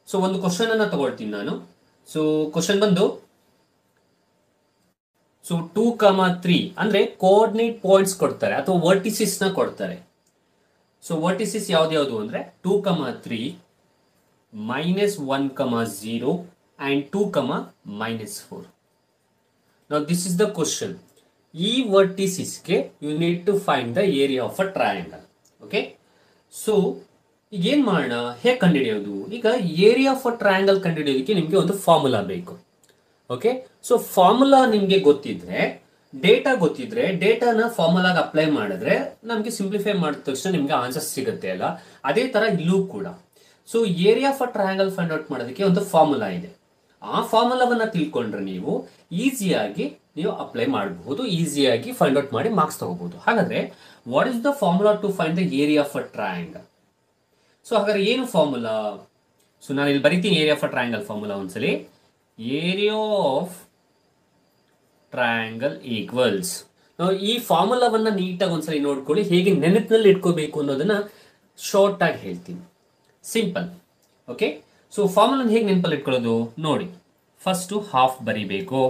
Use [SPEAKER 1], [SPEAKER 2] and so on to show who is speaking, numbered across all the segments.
[SPEAKER 1] So ಒಂದು question ಅನ್ನ ತಗೊಳ್ತೀನಿ ನಾನು. ಸೊ ಕ್ವಶನ್ ಬಂದು, ಸೊ 2,3 ಅಂದ್ರೆ ಕೋಆರ್ಡಿನೇಟ್ ಪಾಯಿಂಟ್ಸ್ ಕೊಡ್ತಾರೆ ಅಥವಾ ವರ್ಟಿಸಿಸ್ ನ ಕೊಡ್ತಾರೆ. ಸೊ ವರ್ಟಿಸಿಸ್ ಯಾವ್ದು ಅಂದ್ರೆ 2,3 -1,0 and 2,-4. Now this is the question. ಈ ವರ್ಟಿಸಿಸ್ ಗೆ you need to find the area of a triangle. Okay, so ಈಗ ಏನ್ ಮಾಡೋಣ, ಹೇಗೆ ಕಂಡುಹಿಡಿಯೋದು? ಈಗ ಏರಿಯಾ ಆಫ್ ಅ ಟ್ರಯಾಂಗಲ್ ಕಂಡುಹಿಡಿಯೋದಕ್ಕೆ ನಿಮಗೆ ಒಂದು ಫಾರ್ಮುಲಾ ಬೇಕು. ಓಕೆ, ಸೊ ಫಾರ್ಮುಲಾ ನಿಮಗೆ ಗೊತ್ತಿದ್ರೆ, ಡೇಟಾ ಗೊತ್ತಿದ್ರೆ, ಡೇಟಾನ ಫಾರ್ಮುಲಾಗ ಅಪ್ಲೈ ಮಾಡಿದ್ರೆ ನಮಗೆ ಸಿಂಪ್ಲಿಫೈ ಮಾಡಿದ ತಕ್ಷಣ ನಿಮ್ಗೆ ಆನ್ಸರ್ ಸಿಗುತ್ತೆ ಅಲ್ಲ. ಅದೇ ತರ ಇಲ್ಲೂ ಕೂಡ. So area of a triangle find out ಮಾಡೋದಕ್ಕೆ ಒಂದು ಫಾರ್ಮುಲಾ ಇದೆ. ಆ ಫಾರ್ಮುಲಾವನ್ನ ತಿಳ್ಕೊಂಡ್ರೆ ನೀವು ಈಸಿಯಾಗಿ ನೀವು ಅಪ್ಲೈ ಮಾಡಬಹುದು, ಈಸಿಯಾಗಿ ಫೈಂಡ್ ಔಟ್ ಮಾಡಿ ಮಾರ್ಕ್ಸ್ ತಗೋಬಹುದು. ಹಾಗಾದ್ರೆ what is the formula to find the area of a triangle? So ಹಾಗಾದ್ರೆ ಏನು ಫಾರ್ಮುಲಾ? ಸೊ ನಾನು ಇಲ್ಲಿ ಬರಿತೀನಿ area of a triangle formula ಒಂದ್ಸಲಿ. ಏರಿಯಾ ಆಫ್ ಟ್ರಯಾಂಗಲ್ ಈಕ್ವಲ್ಸ್, ನಾವು ಈ ಫಾರ್ಮುಲಾವನ್ನ ನೀಟಾಗಿ ಒಂದ್ಸಲಿ ನೋಡ್ಕೊಳ್ಳಿ. ಹೇಗೆ ನೆನಪಿನಲ್ಲಿ ಇಟ್ಕೋಬೇಕು ಅನ್ನೋದನ್ನ ಶಾರ್ಟ್ ಆಗಿ ಹೇಳ್ತೀನಿ, ಸಿಂಪಲ್. ಓಕೆ, ಸೊ ಫಾರ್ಮುಲಾ ಹೇಗೆ ನೆನಪಲ್ಲಿ ಇಟ್ಕೊಳ್ಳೋದು ನೋಡಿ. ಫಸ್ಟ್ ಹಾಫ್ ಬರಿಬೇಕು.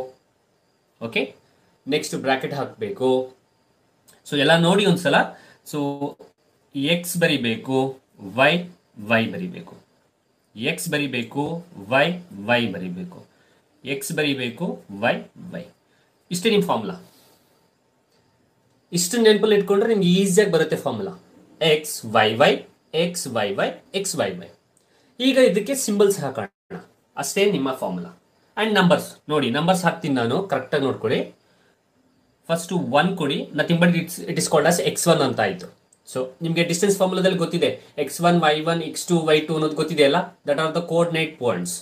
[SPEAKER 1] ಓಕೆ, ನೆಕ್ಸ್ಟ್ ಬ್ರಾಕೆಟ್ ಹಾಕಬೇಕು. ಸೊ ಎಲ್ಲ ನೋಡಿ ಒಂದ್ಸಲ. ಸೊ ಎಕ್ಸ್ ಬರಿಬೇಕು, ವೈ ಬರಿಬೇಕು, ಎಕ್ಸ್ ಬರಿಬೇಕು, ವೈ ಬರಿಬೇಕು, ಎಕ್ಸ್ ಬರಿಬೇಕು, ವೈ. ಇಷ್ಟೇ ನಿಮ್ಮ ಫಾರ್ಮುಲಾ. ಇಷ್ಟು ನೆನಪಲ್ಲಿ ಇಟ್ಕೊಂಡ್ರೆ ನಿಮ್ಗೆ ಈಸಿಯಾಗಿ ಬರುತ್ತೆ formula. X y x y x y. ಈಗ ಇದಕ್ಕೆ ಸಿಂಬಲ್ಸ್ ಹಾಕೋಣ, ಅಷ್ಟೇ ನಿಮ್ಮ ಫಾರ್ಮುಲಾ. ಅಂಡ್ ನಂಬರ್ಸ್ ನೋಡಿ, ನಂಬರ್ಸ್ ಹಾಕ್ತೀನಿ ನಾನು, ಕರೆಕ್ಟಾಗಿ ನೋಡ್ಕೊಳ್ಳಿ. ಫಸ್ಟ್ 1 ಕೊಡಿ, nothing but it is called as x1 ಅಂತ ಆಯ್ತು. ಸೊ ನಿಮಗೆ ಡಿಸ್ಟೆನ್ಸ್ ಫಾರ್ಮುಲಾದಲ್ಲಿ ಗೊತ್ತಿದೆ, x1 y1 x2 y2 ಅನ್ನೋದು ಗೊತ್ತಿದೆ ಅಲ್ಲ, that are the coordinate points.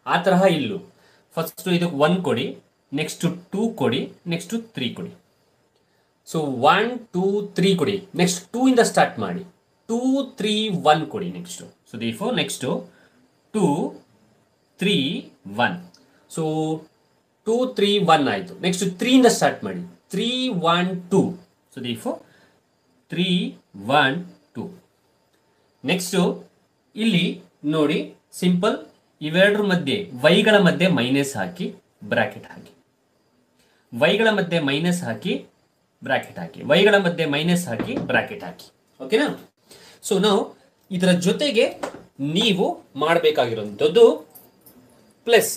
[SPEAKER 1] ಆ ತರಹ ಇಲ್ಲೂ ಫಸ್ಟ್ ಇದಕ್ಕೆ 1 ಕೊಡಿ, ನೆಕ್ಸ್ಟ್ 2 ಕೊಡಿ, ನೆಕ್ಸ್ಟ್ 3 ಕೊಡಿ. ಸೊ 1 2 3 ಕೊಡಿ, ನೆಕ್ಸ್ಟ್ 2 ಇಂದ ಸ್ಟಾರ್ಟ್ ಮಾಡಿ, 2 3 1 ಕೊಡಿ next. So therefore next 2 3 1. So 2 3 1 ಆಯಿತು. ನೆಕ್ಸ್ಟ್ 3 ಇಂದ ಸ್ಟಾರ್ಟ್ ಮಾಡಿ, 3 1 2. So therefore 3 1 2. ನೆಕ್ಸ್ಟ್ ಇಲ್ಲಿ ನೋಡಿ, ಸಿಂಪಲ್. ಇವೆರಡರ ಮಧ್ಯೆ ವೈಗಳ ಮಧ್ಯೆ ಮೈನಸ್ ಹಾಕಿ ಬ್ರಾಕೆಟ್ ಹಾಕಿ, ವೈಗಳ ಮಧ್ಯೆ ಮೈನಸ್ ಹಾಕಿ ಬ್ರಾಕೆಟ್ ಹಾಕಿ, ವೈಗಳ ಮಧ್ಯೆ ಮೈನಸ್ ಹಾಕಿ ಬ್ರಾಕೆಟ್ ಹಾಕಿ. ಓಕೆನಾ? ಸೊ ನಾವು ಇದರ ಜೊತೆಗೆ ನೀವು ಮಾಡಬೇಕಾಗಿರುವಂಥದ್ದು ಪ್ಲಸ್.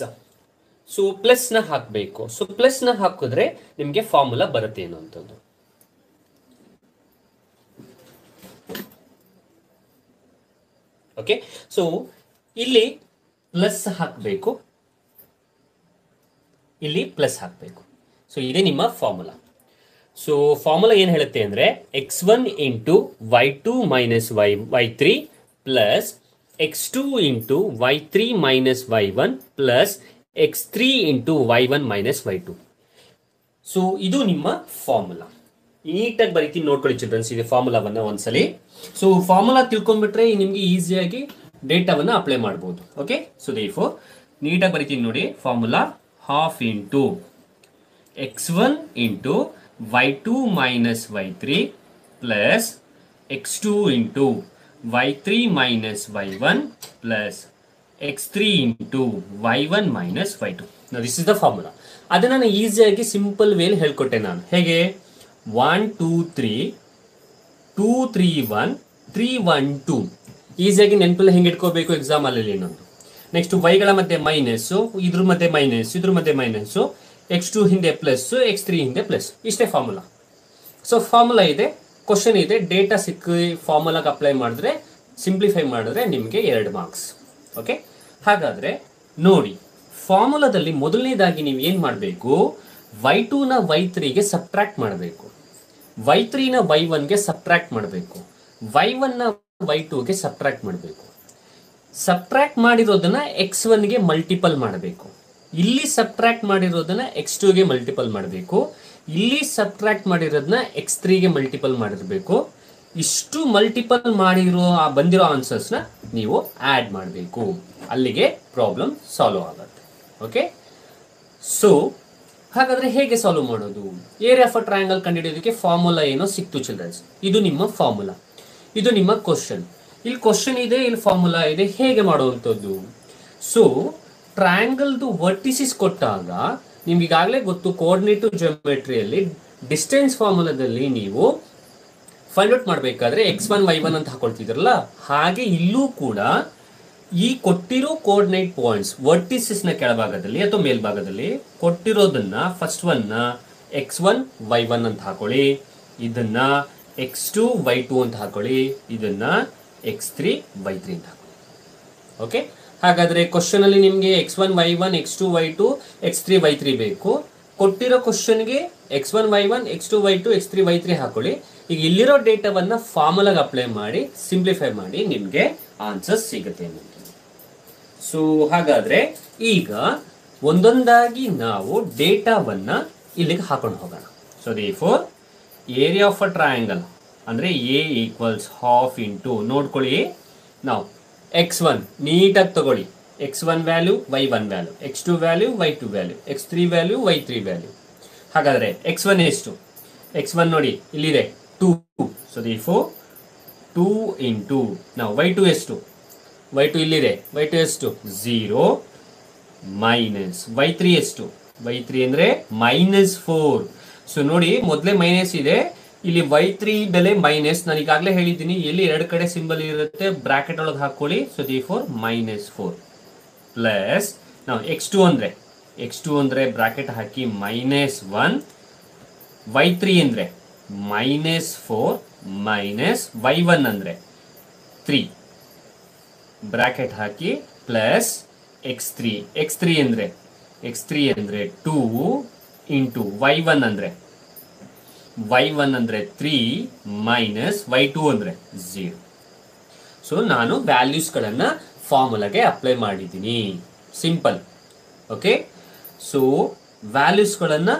[SPEAKER 1] ಸೊ ಪ್ಲಸ್ ನ ಹಾಕಬೇಕು. ಸೊ ಪ್ಲಸ್ ನ ಹಾಕಿದ್ರೆ ನಿಮಗೆ ಫಾರ್ಮುಲಾ ಬರುತ್ತೆ ಅನ್ನುವಂಥದ್ದು. ಓಕೆ, ಸೊ ಇಲ್ಲಿ ಪ್ಲಸ್ ಹಾಕಬೇಕು, ಇಲ್ಲಿ ಪ್ಲಸ್ ಹಾಕಬೇಕು. ಸೊ ಇದೇ ನಿಮ್ಮ ಫಾರ್ಮುಲಾ. ಸೊ ಫಾರ್ಮುಲಾ ಏನು ಹೇಳುತ್ತೆ ಅಂದ್ರೆ x1 into y2 minus y3 plus x2 into y3 minus y1 plus x3 into y1 minus y2. So ಇದು ನಿಮ್ಮ ಫಾರ್ಮುಲಾ. ನೀಟಾಗಿ ಬರೀತೀನಿ, ನೋಡ್ಕೊಳ್ಳಿ ಚಿಲ್ಡ್ರನ್ಸ್ ಇದೆ ಫಾರ್ಮುಲಾವನ್ನ ಒಂದ್ಸಲಿ. ಸೊ ಫಾರ್ಮುಲಾ ತಿಳ್ಕೊಂಡ್ಬಿಟ್ರೆ ನಿಮ್ಗೆ ಈಸಿಯಾಗಿ ಡೇಟಾವನ್ನ ಅಪ್ಲೈ ಮಾಡ್ಬೋದು. ಓಕೆ, ಸೊ ದೇರ್ಫೋರ್ ನೀಟಾಗಿ ಬರೀತೀನಿ ನೋಡಿ. Formula half into x1 into y2 minus y3 plus x2 into y3 minus y1 plus x3 into y1 minus y2. This is the formula. ಅದನ್ನ ನಾನು ಈಸಿಯಾಗಿ ಸಿಂಪಲ್ ವೇಲಿ ಹೇಳ್ಕೊಟ್ಟೆ ನಾನು. ಹೇಗೆ 1 2 3 2 3 1 3 1 2 ಈಸಿಯಾಗಿ ನೆನಪಲ್ಲಿ ಹೆಂಗೆ ಇಟ್ಕೋಬೇಕು ಎಕ್ಸಾಮ್ ಅಲ್ಲಿ ಇನ್ನೊಂದು. ನೆಕ್ಸ್ಟ್ ವೈಗಳ ಮಧ್ಯೆ ಮೈನಸ್ಸು, ಇದ್ರ ಮಧ್ಯೆ ಮೈನಸ್, ಇದ್ರ ಮಧ್ಯೆ ಮೈನಸ್ಸು, x2 ಹಿಂದೆ ಪ್ಲಸ್, x3 ಹಿಂದೆ ಪ್ಲಸ್. ಇಷ್ಟೇ ಫಾರ್ಮುಲಾ. ಸೊ ಫಾರ್ಮುಲಾ ಇದೆ, ಕ್ವಶನ್ ಇದೆ, ಡೇಟಾ ಸಿಕ್ಕಿ ಫಾರ್ಮುಲಾಗೆ ಅಪ್ಲೈ ಮಾಡಿದ್ರೆ, ಸಿಂಪ್ಲಿಫೈ ಮಾಡಿದ್ರೆ ನಿಮಗೆ 2 ಮಾರ್ಕ್ಸ್. ಓಕೆ, ಹಾಗಾದ್ರೆ ನೋಡಿ, ಫಾರ್ಮುಲಾದಲ್ಲಿ ಮೊದಲನೇದಾಗಿ ನೀವು ಏನು ಮಾಡಬೇಕು, y2 ನ y3ಗೆ ಸಬ್ಟ್ರಾಕ್ಟ್ ಮಾಡಬೇಕು, y3 ನ y1ಗೆ ಸಬ್ಟ್ರಾಕ್ಟ್ ಮಾಡಬೇಕು, y1 ನ y2ಗೆ ಸಬ್ಟ್ರಾಕ್ಟ್ ಮಾಡಬೇಕು. ಸಬ್ಟ್ರಾಕ್ಟ್ ಮಾಡಿರೋದನ್ನ x1ಗೆ ಮಲ್ಟಿಪಲ್ ಮಾಡಬೇಕು, ಇಲ್ಲಿ ಸಬ್ಟ್ರಾಕ್ಟ್ ಮಾಡಿರೋದನ್ನ x2ಗೆ ಮಲ್ಟಿಪಲ್ ಮಾಡಬೇಕು, ಇಲ್ಲಿ ಸಬ್ಟ್ರಾಕ್ಟ್ ಮಾಡಿರೋದನ್ನ x3ಗೆ ಮಲ್ಟಿಪಲ್ ಮಾಡಿರಬೇಕು. ಇಷ್ಟು ಮಲ್ಟಿಪಲ್ ಮಾಡಿರೋ ಬಂದಿರೋ ಆನ್ಸರ್ಸ್ನ ನೀವು ಆ್ಯಡ್ ಮಾಡಬೇಕು. ಅಲ್ಲಿಗೆ ಪ್ರಾಬ್ಲಮ್ ಸಾಲ್ವ್ ಆಗುತ್ತೆ. ಓಕೆ, ಸೊ ಹಾಗಾದ್ರೆ ಹೇಗೆ ಸಾಲ್ವ್ ಮಾಡೋದು? ಏರಿಯಾ ಆಫ್ ಅ ಟ್ರಯಾಂಗಲ್ ಕಂಡುಹಿಡಿಯೋದಕ್ಕೆ ಫಾರ್ಮುಲಾ ಏನೋ ಸಿಕ್ತು ಚಿಲ್ಡ್ರನ್ಸ್. ಇದು ನಿಮ್ಮ ಫಾರ್ಮುಲಾ, ಇದು ನಿಮ್ಮ ಕ್ವಶನ್. ಇಲ್ಲಿ ಕ್ವಶನ್ ಇದೆ, ಇಲ್ಲಿ ಫಾರ್ಮುಲಾ ಇದೆ, ಹೇಗೆ ಮಾಡುವಂಥದ್ದು? ಸೊ ಟ್ರಯಾಂಗಲ್ದು ವರ್ಟಿಸಿಸ್ ಕೊಟ್ಟಾಗ ನಿಮ್ಗೆ ಈಗಾಗಲೇ ಗೊತ್ತು, ಕೋಆರ್ಡಿನೇಟಿವ್ ಜಿಯೋಮೆಟ್ರಿಯಲ್ಲಿ ಡಿಸ್ಟೆನ್ಸ್ ಫಾರ್ಮುಲಾದಲ್ಲಿ ನೀವು ಫೈಂಡ್ ಔಟ್ ಮಾಡಬೇಕಾದ್ರೆ x1 y1 ಅಂತ ಹಾಕೊಳ್ತಿದ್ರಲ್ಲ, ಹಾಗೆ ಇಲ್ಲೂ ಕೂಡ ಈ ಕೊಟ್ಟಿರೋ ಕೋಆರ್ಡಿನೇಟ್ ಪಾಯಿಂಟ್ಸ್ ವರ್ಟಿಸಿಸ್ ನ ಕೆಳಭಾಗದಲ್ಲಿ ಅಥವಾ ಮೇಲ್ಭಾಗದಲ್ಲಿ ಕೊಟ್ಟಿರೋದನ್ನ ಫಸ್ಟ್ ಒನ್ ನ x1 y1 ಅಂತ ಹಾಕೊಳ್ಳಿ, ಇದನ್ನ x2 y2 ಅಂತ ಹಾಕೊಳ್ಳಿ, ಇದನ್ನ x3 y3 ಅಂತ ಹಾಕೊಳ್ಳಿ. ಓಕೆ, ಹಾಗಾದ್ರೆ ಕ್ವಶನ್ ಅಲ್ಲಿ ನಿಮ್ಗೆ x1 y1 x2 y2 x3 y3 ಬೇಕು. ಕೊಟ್ಟಿರೋ ಕ್ವಶನ್ಗೆ x1 y1 x2 y2 x3 y3 ಹಾಕೊಳ್ಳಿ. ಈಗ ಇಲ್ಲಿರೋ ಡೇಟಾವನ್ನ ಫಾರ್ಮುಲಾಗೆ ಅಪ್ಲೈ ಮಾಡಿ ಸಿಂಪ್ಲಿಫೈ ಮಾಡಿ ನಿಮ್ಗೆ ಆನ್ಸರ್ ಸಿಗುತ್ತೆ. ಸೊ ಹಾಗಾದ್ರೆ ಈಗ ಒಂದೊಂದಾಗಿ ನಾವು ಡೇಟಾವನ್ನ ಇಲ್ಲಿಗೆ ಹಾಕೊಂಡು ಹೋಗೋಣ. So therefore area of a triangle ಅಂದ್ರೆ a ಈಕ್ವಲ್ಸ್ ಹಾಫ್ ಇಂಟು, ನೋಡ್ಕೊಳ್ಳಿ ನಾವು x1 ನೀಟಾಗಿ ತಗೊಳ್ಳಿ, x1 value y1 value, x2 value y2 value, x3 value y3 value. ಹಾಗಾದ್ರೆ x1 ಎಷ್ಟು? x1 ನೋಡಿ ಇಲ್ಲಿದೆ 2. ಸೊ ದೇರ್ಫೋರ್ 2 ಇಂಟು ನಾವು y2 ಎಷ್ಟು? y2 ಇಲ್ಲಿದೆ, y2 ಎಷ್ಟು? 0 ಮೈನಸ್ y3 ಎಷ್ಟು? y3 ಅಂದ್ರೆ -4. ಸೊ ನೋಡಿ ಮೊದಲೇ ಮೈನಸ್ ಇದೆ, ಇಲ್ಲಿ y3 ಬೆಲೆ ಮೈನಸ್. ನಾನು ಈಗಾಗಲೇ ಹೇಳಿದ್ದೀನಿ, ಎಲ್ಲಿ ಎರಡು ಕಡೆ ಸಿಂಬಲ್ ಇರುತ್ತೆ ಬ್ರಾಕೆಟ್ ಒಳಗೆ ಹಾಕೊಳ್ಳಿ. ಸೊ ದೇರ್ಫೋರ್ -4 ಪ್ಲಸ್ ನಾವು x2 ಅಂದ್ರೆ ಬ್ರಾಕೆಟ್ ಹಾಕಿ -1, y3 ಅಂದ್ರೆ -4 ಮೈನಸ್ y1 ಅಂದ್ರೆ 3 ಬ್ರಾಕೆಟ್ ಹಾಕಿ ಪ್ಲಸ್ x3 ಅಂದ್ರೆ 2 ಇಂಟು y1 ಅಂದ್ರೆ 3 ಮೈನಸ್ y2 ಅಂದ್ರೆ 0. ಸೊ ನಾನು ವ್ಯಾಲ್ಯೂಸ್ಗಳನ್ನ ಫಾರ್ಮುಲಾಗೆ ಅಪ್ಲೈ ಮಾಡಿದ್ದೀನಿ, ಸಿಂಪಲ್. ಓಕೆ, ಸೊ ವ್ಯಾಲ್ಯೂಸ್ಗಳನ್ನ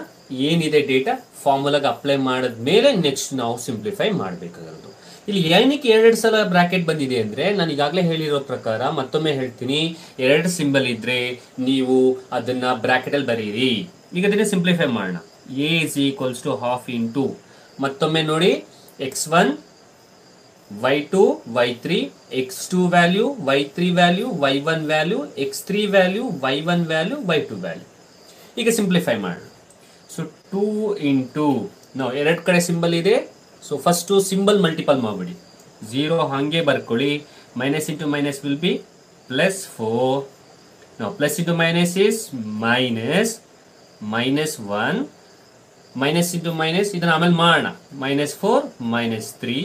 [SPEAKER 1] ಏನಿದೆ ಡೇಟಾ ಫಾರ್ಮುಲಾಗೆ ಅಪ್ಲೈ ಮಾಡಿದ್ಮೇಲೆ ನೆಕ್ಸ್ಟ್ ನಾವು ಸಿಂಪ್ಲಿಫೈ ಮಾಡಬೇಕಾಗಿರೋದು. ಇಲ್ಲಿ ಏನಕ್ಕೆ 2 ಸಲ ಬ್ರಾಕೆಟ್ ಬಂದಿದೆ ಅಂದ್ರೆ, ನಾನು ಈಗಾಗಲೇ ಹೇಳಿರೋ ಪ್ರಕಾರ ಮತ್ತೊಮ್ಮೆ ಹೇಳ್ತೀನಿ, 2 ಸಿಂಬಲ್ ಇದ್ರೆ ನೀವು ಅದನ್ನ ಬ್ರಾಕೆಟ್ ಅಲ್ಲಿ ಬರೀರಿ. ಈಗ ಅದನ್ನ ಸಿಂಪ್ಲಿಫೈ ಮಾಡೋಣ. a is equals to half into, ಮತ್ತೊಮ್ಮೆ ನೋಡಿ x1 y2 y3 x2 value y3 value y1 value x3 value y1 value y2 value. ಈಗ ಸಿಂಪ್ಲಿಫೈ ಮಾಡೋಣ. ಸೊ 2 ಇಂಟು ನಾವು ಎರಡು ಕಡೆ ಸಿಂಬಲ್ ಇದೆ, ಸೊ ಫಸ್ಟ್ ಸಿಂಬಲ್ ಮಲ್ಟಿಪಲ್ ಮಾಡ್ಬಿಡಿ, 0 ಹಾಗೆ ಬರ್ಕೊಳ್ಳಿ. Minus into minus will be +4. ನಾವು plus into minus is -1, minus into minus ಇದನ್ನ ಆಮೇಲೆ ಮಾಡೋಣ, -4 -3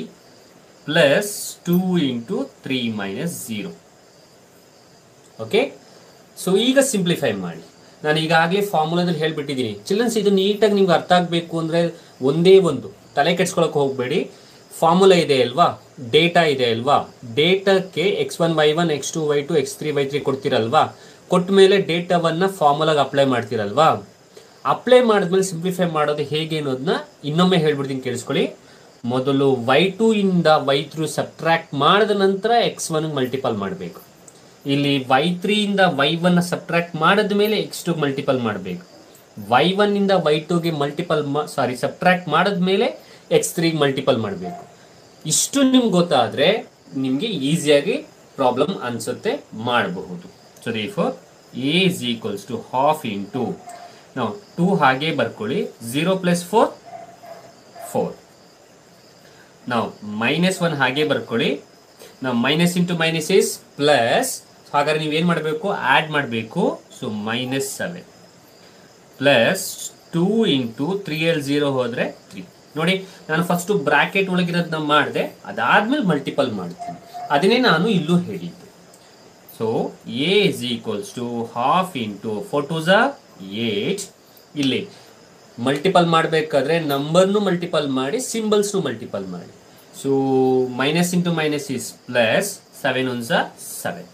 [SPEAKER 1] ಪ್ಲಸ್ 2 ಇಂಟು 3 -0. ಓಕೆ, ಸೊ ಈಗ ಸಿಂಪ್ಲಿಫೈ ಮಾಡಿ. ನಾನು ಈಗಾಗಲೇ ಫಾರ್ಮುಲಾದಲ್ಲಿ ಹೇಳ್ಬಿಟ್ಟಿದ್ದೀನಿ ಚಿಲ್ಡ್ರನ್ಸ್, ಇದು ನೀಟಾಗಿ ನಿಮ್ಗೆ ಅರ್ಥ ಆಗಬೇಕು ಅಂದರೆ ಒಂದೇ ಒಂದು ತಲೆ ಕೆಡ್ಸ್ಕೊಳಕ್ಕೆ ಹೋಗಬೇಡಿ. ಫಾರ್ಮುಲಾ ಇದೆ ಅಲ್ವಾ, ಡೇಟಾ ಇದೆ ಅಲ್ವಾ, ಡೇಟಾಕ್ಕೆ x1 y1 x2 y2 x3 y3 ಕೊಡ್ತೀರಲ್ವಾ, ಕೊಟ್ಟ ಮೇಲೆ ಡೇಟಾವನ್ನ ಫಾರ್ಮುಲಾಗೆ ಅಪ್ಲೈ ಮಾಡ್ತೀರಲ್ವಾ, ಅಪ್ಲೈ ಮಾಡಿದ್ಮೇಲೆ ಸಿಂಪ್ಲಿಫೈ ಮಾಡೋದು ಹೇಗೆ ಅನ್ನೋದನ್ನ ಇನ್ನೊಮ್ಮೆ ಹೇಳ್ಬಿಡ್ತೀನಿ, ಕೇಳಿಸ್ಕೊಳ್ಳಿ. ಮೊದಲು y2 ಇಂದ y3 ಸಬ್ಟ್ರಾಕ್ಟ್ ಮಾಡಿದ ನಂತರ x1 ಮಲ್ಟಿಪಲ್ ಮಾಡಬೇಕು. ಇಲ್ಲಿ y3 ಇಂದ y1 ಸಬ್ಟ್ರಾಕ್ಟ್ ಮಾಡಿದ ಮೇಲೆ x2 ಮಲ್ಟಿಪಲ್ ಮಾಡಬೇಕು. y1 ಇಂದ y2ಗೆ ಸಬ್ಟ್ರಾಕ್ಟ್ ಮಾಡಿದ ಮೇಲೆ x3 ಮಲ್ಟಿಪಲ್ ಮಾಡಬೇಕು. ಇಷ್ಟು ನಿಮ್ಗೆ ಗೊತ್ತಾದ್ರೆ ನಿಮ್ಗೆ ಈಸಿಯಾಗಿ ಪ್ರಾಬ್ಲಮ್ ಅನ್ಸುತ್ತೆ, ಮಾಡಬಹುದು. So therefore a is equals to half into, ನಾವು 2 ಹಾಗೆ ಬರ್ಕೊಳ್ಳಿ, 0 + 4 4. ನಾವು -1 ಹಾಗೆ ಬರ್ಕೊಳ್ಳಿ, ನಾವು minus into minus is plus, ಹಾಗಾದ್ರೆ ನೀವೇನು ಮಾಡಬೇಕು, ಆ್ಯಡ್ ಮಾಡಬೇಕು. ಸೊ -7 ಪ್ಲಸ್ 2 ಇಂಟು 3 0 ಹೋದರೆ 3. ನೋಡಿ ನಾನು ಫಸ್ಟು ಬ್ರಾಕೆಟ್ ಒಳಗಿರೋದನ್ನ ಮಾಡಿದೆ, ಅದಾದ್ಮೇಲೆ ಮಲ್ಟಿಪಲ್ ಮಾಡ್ತೀನಿ, ಅದನ್ನೇ ನಾನು ಇಲ್ಲೂ ಹೇಳಿದ್ದೆ. So a is equals to half into 4 2s 8. ಇಲ್ಲಿ ಮಲ್ಟಿಪಲ್ ಮಾಡಬೇಕಾದ್ರೆ ನಂಬರ್ನು ಮಲ್ಟಿಪಲ್ ಮಾಡಿ, ಸಿಂಬಲ್ಸ್ನು ಮಲ್ಟಿಪಲ್ ಮಾಡಿ. So minus into minus is plus, 7 1s 7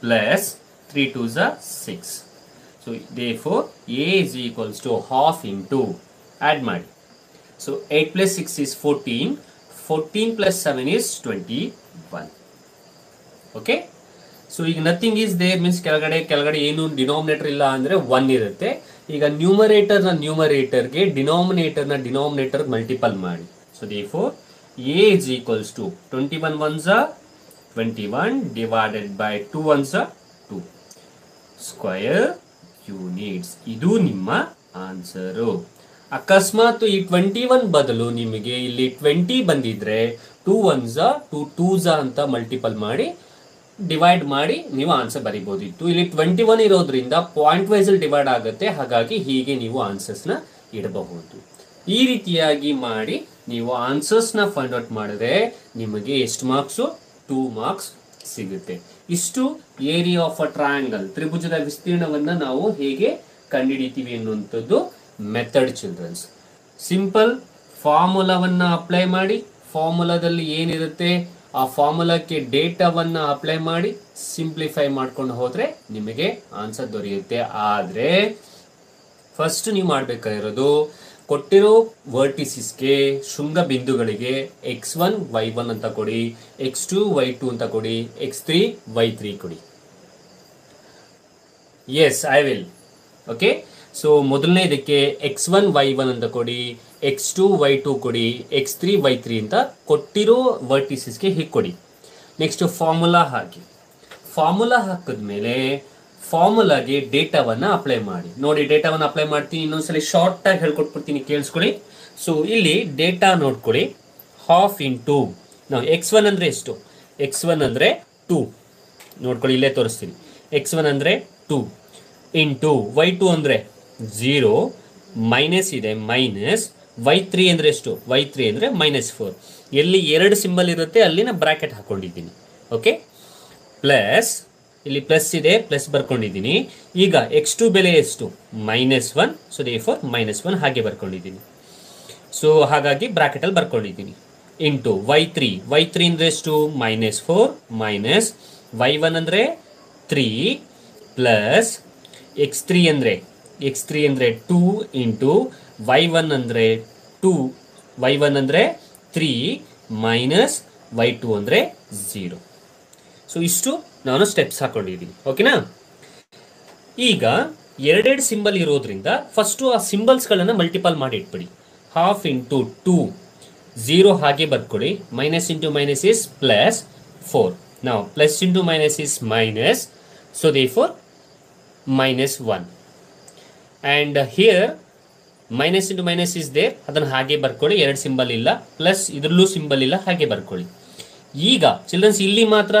[SPEAKER 1] plus 3 2s 6. So therefore a is equals to half into, add ಮಾಡಿ. So 8 + 6 is 14, 14 + 7 is 21. Okay, so ಈಗ nothing is there means ಕೆಳಗಡೆ ಏನು denominator ಇಲ್ಲ ಅಂದರೆ 1 ಇರುತ್ತೆ. ಈಗ ನ್ಯೂಮರೇಟರ್ಗೆ ಡಿನಾಮಿನೇಟರ್ ಮಲ್ಟಿಪಲ್ ಮಾಡಿ. So therefore a is equals to 21 1s 21 divided by 2 ones are 2 square units. ಇದು ನಿಮ್ಮ ಆನ್ಸರು. ಅಕಸ್ಮಾತ್ ಈ 21 ಬದಲು ನಿಮಗೆ ಇಲ್ಲಿ 20 ಬಂದಿದ್ರೆ 2 ones 2 2s ಅಂತ ಮಲ್ಟಿಪಲ್ ಮಾಡಿ ಡಿವೈಡ್ ಮಾಡಿ ನೀವು ಆನ್ಸರ್ ಬರಿಬೋದಿತ್ತು. ಇಲ್ಲಿ 21 ಇರೋದ್ರಿಂದ ಪಾಯಿಂಟ್ ವೈಸ್ ಅಲ್ಲಿ ಡಿವೈಡ್ ಆಗುತ್ತೆ, ಹಾಗಾಗಿ ಹೀಗೆ ನೀವು ಆನ್ಸರ್ಸ್ನ ಇಡಬಹುದು. ಈ ರೀತಿಯಾಗಿ ಮಾಡಿ ನೀವು ಆನ್ಸರ್ಸ್ನ ಫೈಂಡ್ ಔಟ್ ಮಾಡಿದ್ರೆ ನಿಮಗೆ ಎಷ್ಟು ಮಾರ್ಕ್ಸು? 2 ಮಾರ್ಕ್ಸ್ ಸಿಗುತ್ತೆ. ಇಷ್ಟು ಏರಿಯಾ ಆಫ್ ಅ ಟ್ರಯಾಂಗಲ್, ತ್ರಿಭುಜದ ವಿಸ್ತೀರ್ಣವನ್ನ ನಾವು ಹೇಗೆ ಕಂಡುಹಿಡಿತೀವಿ ಅನ್ನುವಂಥದ್ದು ಮೆಥಡ್ ಚಿಲ್ಡ್ರನ್ಸ್. ಸಿಂಪಲ್ ಫಾರ್ಮುಲಾವನ್ನ ಅಪ್ಲೈ ಮಾಡಿ, ಫಾರ್ಮುಲಾದಲ್ಲಿ ಏನಿರುತ್ತೆ ಆ ಫಾರ್ಮುಲಾಕ್ಕೆ ಡೇಟಾವನ್ನ ಅಪ್ಲೈ ಮಾಡಿ ಸಿಂಪ್ಲಿಫೈ ಮಾಡ್ಕೊಂಡು ಹೋದ್ರೆ ನಿಮಗೆ ಆನ್ಸರ್ ದೊರೆಯುತ್ತೆ. ಆದರೆ ಫಸ್ಟ್ ನೀವು ಮಾಡಬೇಕಾಗಿರೋದು ಕೊಟ್ಟಿರೋ ವರ್ಟಿಸಿಸ್ಗೆ, ಶೃಂಗ ಬಿಂದುಗಳಿಗೆ x1 y1 ಅಂತ ಕೊಡಿ, x2 y2 ಅಂತ ಕೊಡಿ, x3 y3 ಕೊಡಿ. Yes I will. Okay, so ಮೊದಲನೇ ಇದಕ್ಕೆ x1 y1 ಅಂತ ಕೊಡಿ, x2 y2 ಕೊಡಿ, x3 y3 ಅಂತ ಕೊಟ್ಟಿರೋ ವರ್ಟಿಸಿಸ್ಗೆ ಹೀಗೆ ಕೊಡಿ. ನೆಕ್ಸ್ಟ್ ಫಾರ್ಮುಲಾ ಹಾಕಿ. ಫಾರ್ಮುಲಾ ಹಾಕಿದ್ಮೇಲೆ ಫಾರ್ಮುಲಾಗೆ ಡೇಟಾವನ್ನ ಅಪ್ಲೈ ಮಾಡಿ. ನೋಡಿ, ಡೇಟಾವನ್ನ ಅಪ್ಲೈ ಮಾಡ್ತೀನಿ, ಇನ್ನೊಂದ್ಸಲ ಶಾರ್ಟ್ ಆಗಿ ಹೇಳ್ಕೊಟ್ಬಿಡ್ತೀನಿ, ಕೇಳಿಸ್ಕೊಳ್ಳಿ. ಸೊ ಇಲ್ಲಿ ಡೇಟಾ ನೋಡ್ಕೊಳ್ಳಿ. ಹಾಫ್ ಇಂಟು ನಾವು x1 ಅಂದ್ರೆ ಎಷ್ಟು? x1 ಅಂದ್ರೆ 2 ನೋಡ್ಕೊಳ್ಳಿ, ಇಲ್ಲೇ ತೋರಿಸ್ತೀನಿ. x1 ಅಂದ್ರೆ 2 ಇಂಟು y2 ಅಂದ್ರೆ 0 ಮೈನಸ್ ಇದೆ ಮೈನಸ್, y3 ಅಂದ್ರೆ ಎಷ್ಟು? y3 ಅಂದ್ರೆ -4. ಎಲ್ಲಿ 2 ಸಿಂಬಲ್ ಇರುತ್ತೆ ಅಲ್ಲಿ ನಾನು ಬ್ರಾಕೆಟ್ ಹಾಕೊಂಡಿದ್ದೀನಿ. ಓಕೆ, ಪ್ಲಸ್ ಇಲ್ಲಿ ಪ್ಲಸ್ ಇದೆ, ಪ್ಲಸ್ ಬರ್ಕೊಂಡಿದ್ದೀನಿ. ಈಗ x2 ಬೆಲೆ ಎಷ್ಟು? -1. ಸೊ ದೇರ್ಫೋರ್ -1 ಹಾಗೆ ಬರ್ಕೊಂಡಿದ್ದೀನಿ. ಸೊ ಹಾಗಾಗಿ ಬ್ರಾಕೆಟ್ ಅಲ್ಲಿ ಬರ್ಕೊಂಡಿದ್ದೀನಿ. ಇಂಟು y3 ಅಂದ್ರೆ ಎಷ್ಟು? -4 ಮೈನಸ್ y1 ಅಂದ್ರೆ 3 ಪ್ಲಸ್ x3 ಅಂದ್ರೆ 2 ಇಂಟು y1 ಅಂದ್ರೆ 3 ಮೈನಸ್ y2 ಅಂದ್ರೆ 0. ಸೊ ಇಷ್ಟು ನಾನು ಸ್ಟೆಪ್ಸ್ ಹಾಕೊಂಡಿದ್ದೀನಿ. ಓಕೆನಾ? ಈಗ ಎರಡೆರಡು ಸಿಂಬಲ್ ಇರೋದ್ರಿಂದ ಫಸ್ಟು ಆ ಸಿಂಬಲ್ಸ್ಗಳನ್ನು ಮಲ್ಟಿಪಲ್ ಮಾಡಿ ಇಟ್ಬಿಡಿ. ಹಾಫ್ ಇಂಟು 2 0 ಹಾಗೆ ಬರ್ಕೊಳ್ಳಿ. Minus into minus is plus 4. ನಾವು plus into minus is minus, so therefore -1. And here minus into minus is there, ಅದನ್ನು ಹಾಗೆ ಬರ್ಕೊಳ್ಳಿ. ಎರಡು ಸಿಂಬಲ್ ಇಲ್ಲ, ಪ್ಲಸ್ ಇದರಲ್ಲೂ ಸಿಂಬಲ್ ಇಲ್ಲ, ಹಾಗೆ ಬರ್ಕೊಳ್ಳಿ. ಈಗ ಚಿಲ್ಡ್ರನ್ಸ್ ಇಲ್ಲಿ ಮಾತ್ರ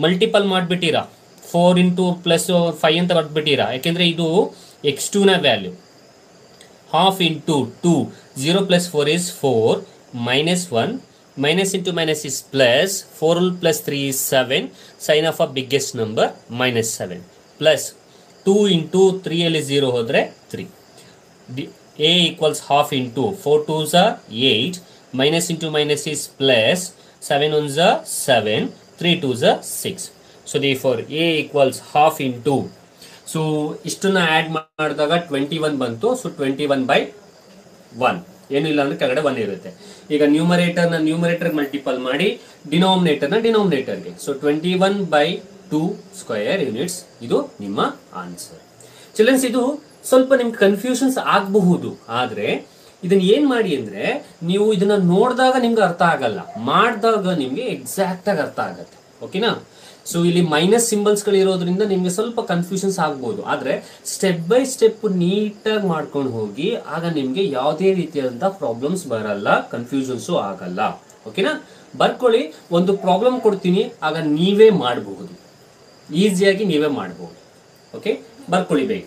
[SPEAKER 1] ಮಲ್ಟಿಪಲ್ ಮಾಡಿಬಿಟ್ಟಿರಾ, 4 ಇಂಟು ಪ್ಲಸ್ 5 ಅಂತ ಬರ್ಬಿಟ್ಟಿರಾ, ಯಾಕೆಂದರೆ ಇದು x2 ನ value. Half into 2 0 plus 4 is 4 -1 minus into minus is plus 4 plus 3 is 7 sign of a biggest number -7 plus 2 into 3 ಅಲ್ಲಿ 0 ಹೋದರೆ 3. a equals half into 4 2s are 8 minus into minus is plus 7 1s are 7 3 2s are 6. So therefore a equals half into, so ಇಷ್ಟನ್ನ add ಮಾಡಿದಾಗ 21 ಬಂತು. So 21/1 ಏನು ಇಲ್ಲ ಅಂದ್ರೆ ಕೆಳಗಡೆ 1 ಇರುತ್ತೆ. ಈಗ ನ್ಯೂಮರೇಟರ್ ಮಲ್ಟಿಪಲ್ ಮಾಡಿ, ಡಿನಾಮಿನೇಟರ್ಗೆ. So 21/2 square units. ಇದು ನಿಮ್ಮ ಆನ್ಸರ್. ಚಿಲ್ಡ್ರನ್ಸ್, ಇದು ಸ್ವಲ್ಪ ನಿಮ್ಗೆ ಕನ್ಫ್ಯೂಷನ್ಸ್ ಆಗಬಹುದು, ಆದರೆ ಇದನ್ನ ಏನ್ ಮಾಡಿ ಅಂದ್ರೆ ನೀವು ಇದನ್ನ ನೋಡಿದಾಗ ನಿಮ್ಗೆ ಅರ್ಥ ಆಗಲ್ಲ, ಮಾಡಿದಾಗ ನಿಮ್ಗೆ ಎಕ್ಸಾಕ್ಟ್ ಆಗಿ ಅರ್ಥ ಆಗತ್ತೆ. ಓಕೆನಾ? ಸೊ ಇಲ್ಲಿ ಮೈನಸ್ ಸಿಂಬಲ್ಸ್ಗಳು ಇರೋದ್ರಿಂದ ನಿಮ್ಗೆ ಸ್ವಲ್ಪ ಕನ್ಫ್ಯೂಷನ್ಸ್ ಆಗ್ಬೋದು, ಆದ್ರೆ ಸ್ಟೆಪ್ ಬೈ ಸ್ಟೆಪ್ ನೀಟಾಗಿ ಮಾಡ್ಕೊಂಡು ಹೋಗಿ, ಆಗ ನಿಮ್ಗೆ ಯಾವುದೇ ರೀತಿಯಾದಂತಹ ಪ್ರಾಬ್ಲಮ್ಸ್ ಬರಲ್ಲ, ಕನ್ಫ್ಯೂಷನ್ಸು ಆಗಲ್ಲ. ಓಕೆನಾ? ಬರ್ಕೊಳ್ಳಿ, ಒಂದು ಪ್ರಾಬ್ಲಮ್ ಕೊಡ್ತೀನಿ, ಆಗ ನೀವೇ ಮಾಡಬಹುದು, ಈಸಿಯಾಗಿ ನೀವೇ ಮಾಡಬಹುದು. ಓಕೆ, ಬರ್ಕೊಳ್ಳಿ ಬೇಗ.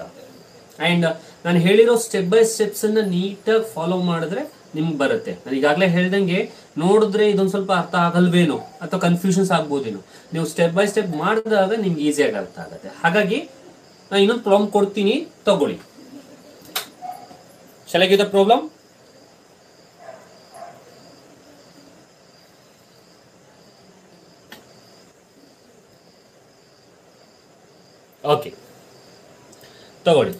[SPEAKER 1] ಆ್ಯಂಡ್ ನಾನು ಹೇಳಿರೋ ಸ್ಟೆಪ್ ಬೈ ಸ್ಟೆಪ್ಸ್ ಅನ್ನ ನೀಟಾಗಿ ಫಾಲೋ ಮಾಡಿದ್ರೆ ನಿಮ್ಗೆ ಬರುತ್ತೆ. ನಾನು ಈಗಾಗಲೇ ಹೇಳ್ದಂಗೆ ನೋಡಿದ್ರೆ ಇದೊಂದು ಸ್ವಲ್ಪ ಅರ್ಥ ಆಗಲ್ವೇನೋ ಅಥವಾ ಕನ್ಫ್ಯೂಷನ್ಸ್ ಆಗ್ಬೋದೇನೋ, ನೀವು ಸ್ಟೆಪ್ ಬೈ ಸ್ಟೆಪ್ ಮಾಡಿದಾಗ ನಿಮ್ಗೆ ಈಸಿಯಾಗಿ ಅರ್ಥ ಆಗುತ್ತೆ. ಹಾಗಾಗಿ ನಾನು ಇನ್ನೊಂದು ಪ್ರಾಬ್ಲಮ್ ಕೊಡ್ತೀನಿ, ತಗೊಳ್ಳಿ. Shall I give the problem? Okay, ತಗೊಳ್ಳಿ.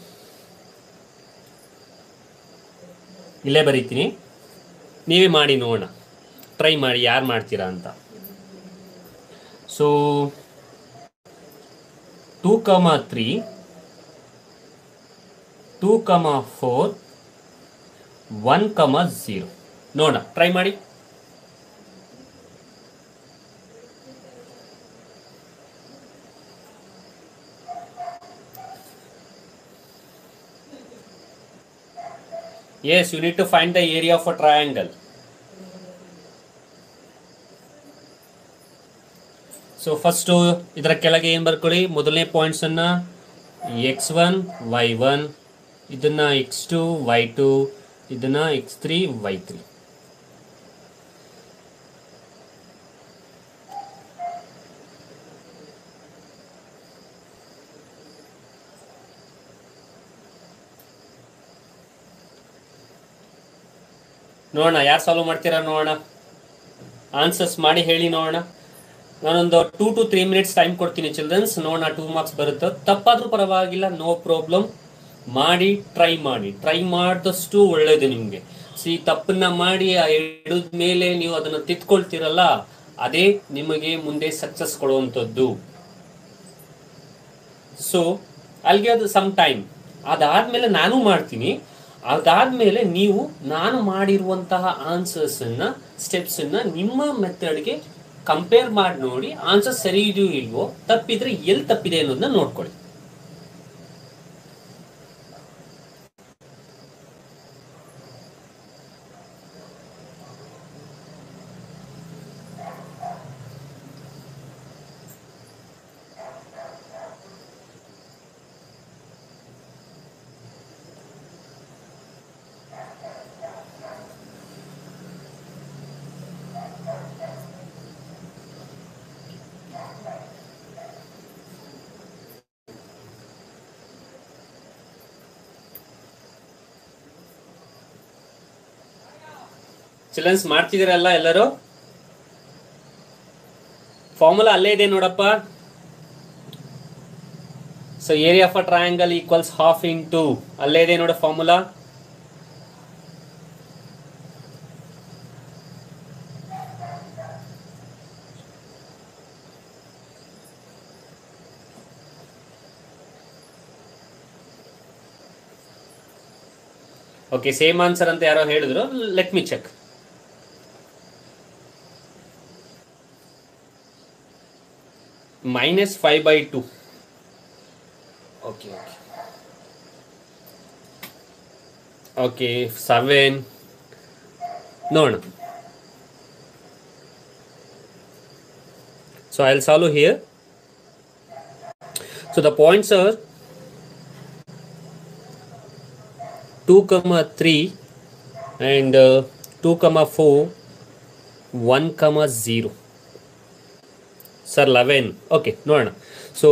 [SPEAKER 1] ಇಲ್ಲೇ ಬರೀತೀನಿ, ನೀವೇ ಮಾಡಿ ನೋಡೋಣ, ಟ್ರೈ ಮಾಡಿ ಯಾರು ಮಾಡ್ತೀರಾ ಅಂತ. ಸೊ 2,3 2,4 1,0 ನೋಡೋಣ, ಟ್ರೈ ಮಾಡಿ. Yes, you need to find the area of a triangle. So first ಇದರ ಕೆಳಗೆ ಏನು ಬರ್ಕೊಳ್ಳಿ, ಮೊದಲನೇ ಪಾಯಿಂಟ್ಸನ್ನು x1 y1, ಇದನ್ನು x2 y2, ಇದನ್ನು x3 y3. ನೋಡೋಣ ಯಾರು ಸಾಲ್ವ್ ಮಾಡ್ತೀರಾ ನೋಡೋಣ, ಆನ್ಸರ್ಸ್ ಮಾಡಿ ಹೇಳಿ ನೋಡೋಣ. ನಾನೊಂದು 2 to 3 minutes ಟೈಮ್ ಕೊಡ್ತೀನಿ ಚಿಲ್ಡ್ರನ್ಸ್, ನೋಡೋಣ 2 marks ಬರುತ್ತೆ. ತಪ್ಪಾದ್ರೂ ಪರವಾಗಿಲ್ಲ, ನೋ ಪ್ರಾಬ್ಲಮ್, ಮಾಡಿ ಟ್ರೈ ಮಾಡಿದಷ್ಟು ಒಳ್ಳೇದು ನಿಮಗೆ. ತಪ್ಪನ್ನ ಮಾಡಿ ಹಿಡಿದ ಮೇಲೆ ನೀವು ಅದನ್ನು ತಿದ್ಕೊಳ್ತೀರಲ್ಲ, ಅದೇ ನಿಮಗೆ ಮುಂದೆ ಸಕ್ಸಸ್ ಕೊಡುವಂಥದ್ದು. ಸೊ ಅಲ್ಲಿಗೆ ಅದು ಸಮ್ ಟೈಮ್ ಅದಾದ್ಮೇಲೆ ನಾನು ಮಾಡ್ತೀನಿ, ಅದಾದ್ಮೇಲೆ ನೀವು ನಾನು ಮಾಡಿರುವಂತಹ ಆನ್ಸರ್ಸ್ ಅನ್ನ, ಸ್ಟೆಪ್ಸ್ ಅನ್ನ ನಿಮ್ಮ ಮೆಥಡ್ಗೆ ಕಂಪೇರ್ ಮಾಡಿ ನೋಡಿ, ಆನ್ಸರ್ ಸರಿ ಇದೆಯೋ ಇಲ್ವೋ, ತಪ್ಪಿದ್ರೆ ಎಲ್ಲಿ ತಪ್ಪಿದೆ ಅನ್ನೋದನ್ನ ನೋಡ್ಕೊಳ್ಳಿ. ಚಿಲ್ಡ್ರನ್ಸ್ ಮಾಡ್ತಿದ್ದೀರಲ್ಲ ಎಲ್ಲರೂ? ಫಾರ್ಮುಲಾ ಅಲ್ಲೇ ಇದೆ ನೋಡಪ್ಪ. So area of a triangle equals half into, ಅಲ್ಲೇ ಇದೆ ನೋಡ ಫಾರ್ಮುಲಾ. ಓಕೆ, ಸೇಮ್ ಆನ್ಸರ್ ಅಂತ ಯಾರೋ ಹೇಳಿದ್ರು, let me check. -5/2. Okay okay okay 7. ನೋಡೋಣ. So I will solve here. So the points are 2, 3 and 2, 4, 1, 0. Sir, 11. Okay, ನೋಡೋಣ. So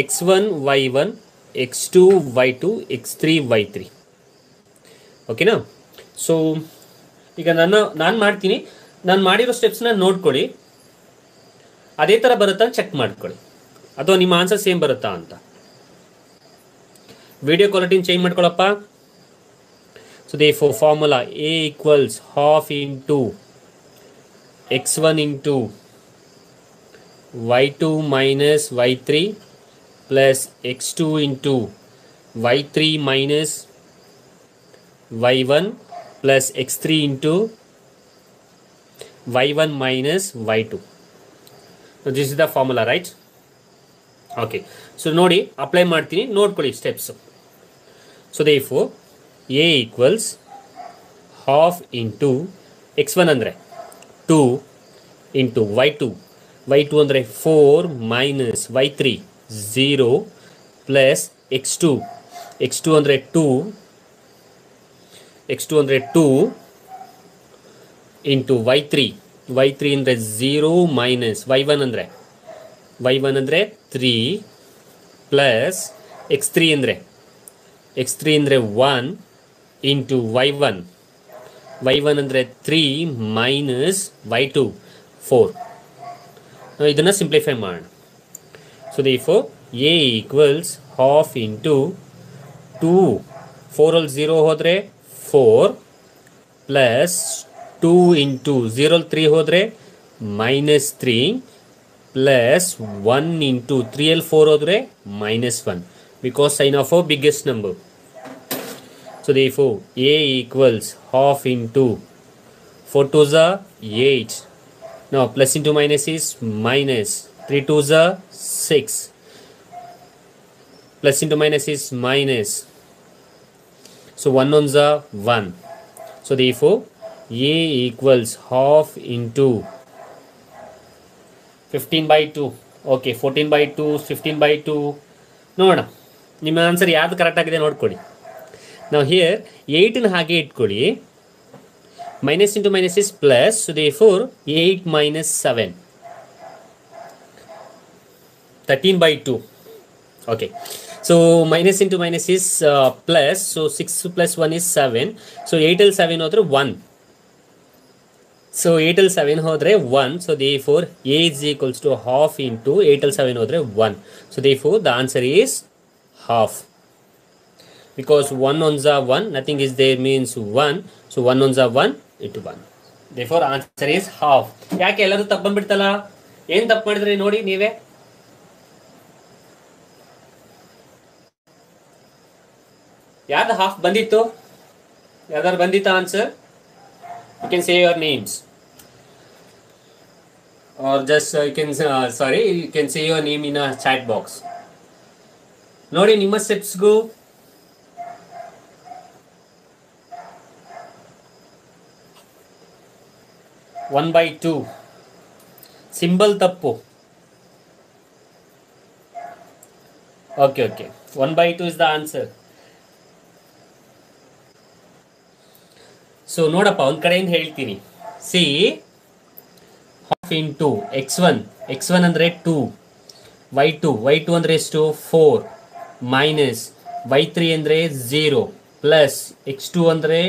[SPEAKER 1] x1 y1, x2 y2, x3 y3. ಓಕೆನಾ? So ಈಗ ನಾನು ಮಾಡ್ತೀನಿ, ನಾನು ಮಾಡಿರೋ ಸ್ಟೆಪ್ಸ್ನ ನೋಡ್ಕೊಳ್ಳಿ, ಅದೇ ಥರ ಬರುತ್ತಾ ಚೆಕ್ ಮಾಡ್ಕೊಳ್ಳಿ, ಅಥವಾ ನಿಮ್ಮ ಆನ್ಸರ್ ಸೇಮ್ ಬರುತ್ತಾ ಅಂತ. ವಿಡಿಯೋ ಕ್ವಾಲಿಟಿನ ಚೇಂಜ್ ಮಾಡ್ಕೊಳ್ಳಪ್ಪ. So therefore formula A equals half into x1 into y2 minus y3 plus x2 into y3 minus y1 plus x3 into y1 minus y2. So this is the formula, right? Okay. So ನೋಡಿ apply ಮಾಡ್ತೀನಿ, ನೋಡ್ಕೊಳ್ಳಿ steps. So therefore A equals half into x1 ಅಂದರೆ 2 into y2 ಅಂದರೆ 4 minus y3 0 plus x2 ಅಂದರೆ 2 into y3 ಅಂದರೆ 0 minus y1 ಅಂದರೆ 3 plus x3 ಅಂದರೆ 1 into y1 ಅಂದರೆ 3 minus y2 4. ಇದನ್ನು ಸಿಂಪ್ಲಿಫೈ ಮಾಡೋಣ. So therefore A equals half into 2, 4 0 ಹೋದರೆ 4 plus 2 into 0 3 ಹೋದರೆ -3 plus 1 into 3 4 ಹೋದರೆ -1, because sign of a biggest number. So therefore A equals half into 4 2s are 8. Now plus into minus is minus. 3 2s are 6. Plus into minus is minus. So 1 ones are 1. So therefore A equals half into 15 by 2. Okay, 14 by 2, 15 by 2. ನೋಡೋಣ ನಿಮ್ಮ answer ಯಾವುದು correct ಆಗಿದೆ ನೋಡ್ಕೊಳ್ಳಿ. ನಾವು here 8ನ ಹಾಗೆ ಇಟ್ಕೊಳ್ಳಿ. minus into minus is plus, so therefore 8 minus 7. 13 by 2. Okay, so minus into minus is plus, so 6 plus 1 is 7. So 8 l 7 ಹೋದ್ರೆ 1. So 8 l 7 ಹೋದ್ರೆ 1. So therefore A is equals to half into 8 l 7 ಹೋದ್ರೆ 1. So therefore the answer is half. Because 1 ones are 1, nothing is there means 1. So 1 ones are 1 into 1. Therefore answer is half. ಯಾಕೆ ಎಲ್ಲರೂ ತಪ್ಪು ಬಂದ್ಬಿಡ್ತಲ್ಲ? ಏನು ತಪ್ಪು ಮಾಡಿದ್ರಿ ನೋಡಿ ನೀವೇ. ಯಾವ್ದು ಹಾಫ್ ಬಂದಿತ್ತು? ಯಾವ್ದಾರು ಬಂದಿತ್ತ answer? You can say your names. Or just you can say your name in a chat box. ನೋಡಿ ನಿಮ್ಮ ಸ್ಟೆಪ್ಸ್ಗೂ. One by 2 ಸಿಂಬಲ್ ತಪ್ಪು. Okay. 1 by 2 is the answer. So ನೋಡಪ್ಪ ಒಂದು ಕಡೆಯಿಂದ ಹೇಳ್ತೀನಿ. ಸಿ ಹಾಫ್ ಇಂಟು x1 ಅಂದರೆ 2, y2 ಅಂದರೆ ಎಷ್ಟು 4 ಮೈನಸ್ y3 ಅಂದರೆ 0 ಪ್ಲಸ್ x2 ಅಂದರೆ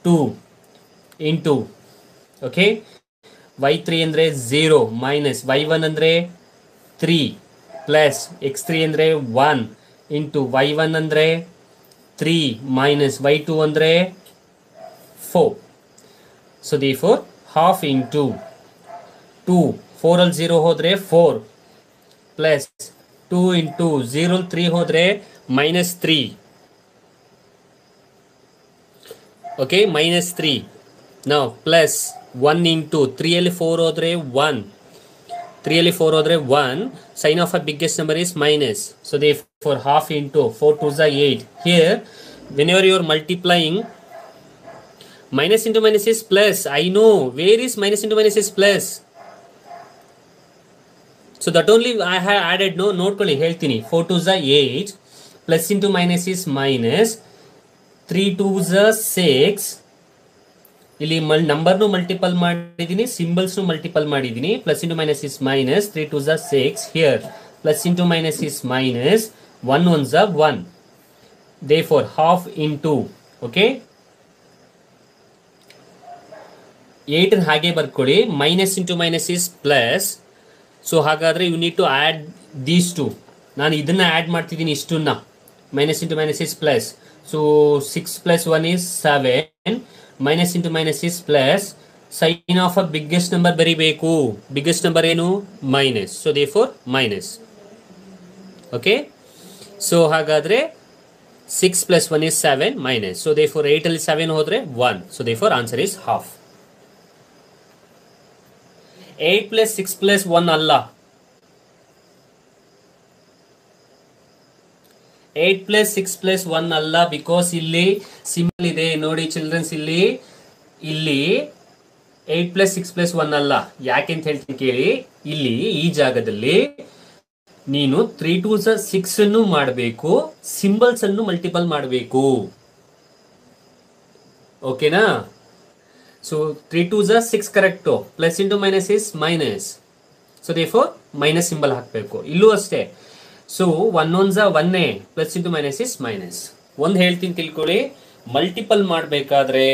[SPEAKER 1] 2 ಇಂಟು ಓಕೆ y3 ಅಂದರೆ 0 ಮೈನಸ್ y1 ಅಂದರೆ 3 ಪ್ಲಸ್ x3 ಅಂದರೆ 1 ಇಂಟು y1 ಅಂದರೆ 3 ಮೈನಸ್ y2 ಅಂದರೆ 4. So therefore half into 2, 4 ಅಲ್ಲಿ 0 ಹೋದ್ರೆ 4 ಪ್ಲಸ್ 2 ಇಂಟು 0 3 ಹೋದ್ರೆ ಮೈನಸ್ 3. Okay minus 3. ನಾವು ಪ್ಲಸ್ 1 ಇಂಟು 3 ಅಲ್ಲಿ 4 ಹೋದ್ರೆ 1, 3 ಅಲ್ಲಿ 4 ಹೋದ್ರೆ 1. Sign of a biggest number is minus. So therefore half into 4 2s are 8. Here whenever you are multiplying, minus into minus is plus. I know where is minus into minus is plus. So that only I have added. No, ನೋಡ್ಕೊಳ್ಳಿ ಹೇಳ್ತೀನಿ. 4 2s are 8, plus into minus is minus, 3 2s are 6. ಇಲ್ಲಿ ನಂಬರ್ನು multiple ಮಾಡಿದ್ದೀನಿ, ಸಿಂಬಲ್ಸ್ನು multiple ಮಾಡಿದ್ದೀನಿ. Plus into minus is minus, 3 2s are 6. Here plus into minus is minus, 1 1s are 1. Therefore half into okay 8 ಹಾಗೆ ಬರ್ಕೊಳ್ಳಿ. Minus into minus is plus. So ಹಾಗಾದರೆ you need to add these two. ನಾನು ಇದನ್ನು add ಮಾಡ್ತಿದ್ದೀನಿ ಇಷ್ಟನ್ನ. Minus into minus is plus. So 6 plus 1 is 7. Minus into minus is plus. Sign of a biggest number ಬರೀಬೇಕು. Biggest number ಏನು minus. So therefore minus. Okay so ಹಾಗಾದರೆ 6 plus 1 is 7 minus. So therefore 8 ಅಲ್ಲಿ 7 ಹೋದರೆ 1. So therefore answer is half. 8 plus 6 plus 1 ಅಲ್ಲ. 8 plus 6 plus 1 ಅಲ್ಲ. Because ಇಲ್ಲಿ symbol ಇದೆ ನೋಡಿ ಚಿಲ್ಡ್ರನ್ಸ್. ಇಲ್ಲಿ 8 plus 6 plus 1 ಅಲ್ಲ. ಯಾಕೆಂತ ಹೇಳ್ತೀನಿ ಕೇಳಿ. ಇಲ್ಲಿ ಈ ಜಾಗದಲ್ಲಿ ನೀನು 3 2s 6 ಅನ್ನು ಮಾಡಬೇಕು, ಸಿಂಬಲ್ಸ್ ಅನ್ನು ಮಲ್ಟಿಪಲ್ ಮಾಡಬೇಕು. ಓಕೆನಾ? So 3 2s are 6 correct. Plus into minus is minus. So therefore minus symbol ಹಾಕಬೇಕು. ಇಲ್ಲೂ ಅಷ್ಟೇ. So 1 1s are 1, plus into minus is minus. ಒಂದು ಹೇಳ್ತೀನಿ ತಿಳ್ಕೊಳ್ಳಿ, ಮಲ್ಟಿಪಲ್ ಮಾಡಬೇಕಾದ್ರೆ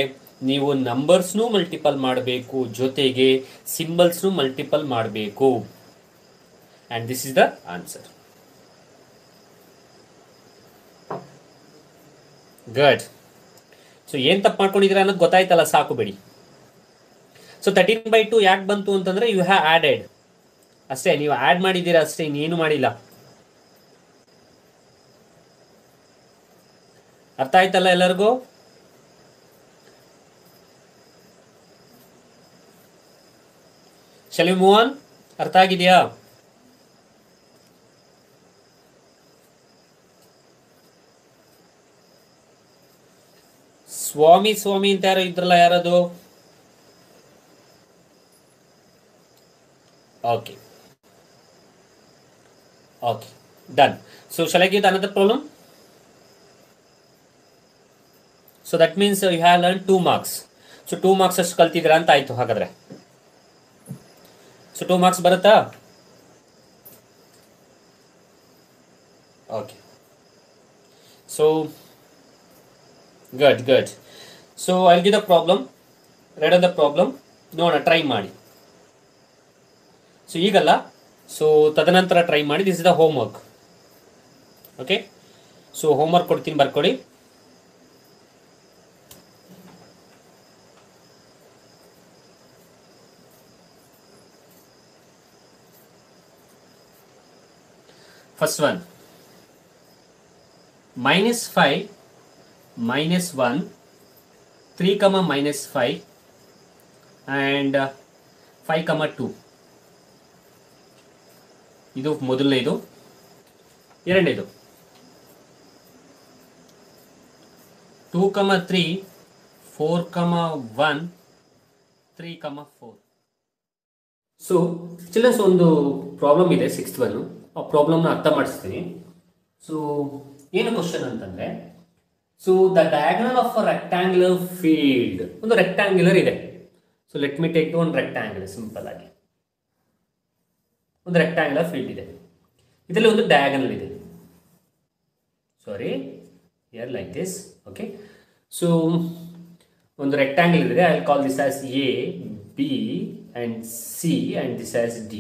[SPEAKER 1] ನೀವು ನಂಬರ್ಸ್ನೂ ಮಲ್ಟಿಪಲ್ ಮಾಡಬೇಕು, ಜೊತೆಗೆ ಸಿಂಬಲ್ಸ್ನೂ ಮಲ್ಟಿಪಲ್ ಮಾಡಬೇಕು. And this is the answer. Good. So ಏನು ತಪ್ಪು ಮಾಡ್ಕೊಂಡಿದ್ದೀರಾ ಅನ್ನೋದು ಗೊತ್ತಾಯ್ತಲ್ಲ, ಸಾಕು ಬಿಡಿ. ಸೊ 13 by 2 ಯಾಕೆ ಬಂತು ಅಂತಂದ್ರೆ ಯು ಹ್ಯಾವ್ ಆ್ಯಡೆಡ್ ಅಷ್ಟೇ. ನೀವು ಆ್ಯಡ್ ಮಾಡಿದ್ದೀರಾ ಅಷ್ಟೇ, ಇನ್ನೇನು ಮಾಡಿಲ್ಲ. ಅರ್ಥ ಆಯ್ತಲ್ಲ ಎಲ್ಲರಿಗೂ? Shall we move on? ಅರ್ಥ ಆಗಿದೆಯಾ? ಸ್ವಾಮಿ ಸ್ವಾಮಿ ಅಂತ ಯಾರೋ ಇದ್ರಲ್ಲ, ಯಾರದು? Okay okay, done. So shall I give another problem? So that means you have learn 2 marks. So 2 marks ಅಷ್ಟು ಕಲ್ತಿದ್ದೀರಾ ಅಂತ ಆಯ್ತು ಹಾಗಾದ್ರೆ. ಸೊ 2 marks ಬರುತ್ತಾ? Okay, so good. So I will give the problem. Read on the problem, ನೋಡೋಣ, try ಮಾಡಿ. So ಈಗಲ್ಲ, so ತದನಂತರ ಟ್ರೈ ಮಾಡಿ. This is the homework. Okay, so homework ಕೊಡ್ತೀನಿ, ಬರ್ಕೊಡಿ. First one, -5, -1, 3, -5 and 5, 2. ಇದು ಮೊದಲನೇದು. ಎರಡನೇದು 2, 3, 4, 1, 3, 4. ಸೊ ಚಿಲ್ಡ್ರನ್ಸ್, ಒಂದು ಪ್ರಾಬ್ಲಮ್ ಇದೆ, 6th one. ಆ ಪ್ರಾಬ್ಲಮ್ನ ಅರ್ಥ ಮಾಡಿಸ್ತೀನಿ. ಸೊ ಏನು ಕ್ವಶನ್ ಅಂತಂದ್ರೆ, so the diagonal of a rectangular field. ಒಂದು ರೆಕ್ಟ್ಯಾಂಗ್ಯುಲರ್ ಇದೆ. ಸೊ ಲೆಟ್ ಮಿ ಟೇಕ್ ಒಂದು ರೆಕ್ಟ್ಯಾಂಗ್ಯುಲರ್. ಸಿಂಪಲ್ ಆಗಿ ಒಂದು ರೆಕ್ಟ್ಯಾಂಗ್ಯುಲರ್ ಫೀಲ್ಡ್ ಇದೆ. ಇದರಲ್ಲಿ ಒಂದು ಡಯಾಗನಲ್ ಇದೆ. Sorry, here like this. Okay, so ಒಂದು ರೆಕ್ಟ್ಯಾಂಗಲ್ ಇದೆ. I will call this as A, B and C and this as D.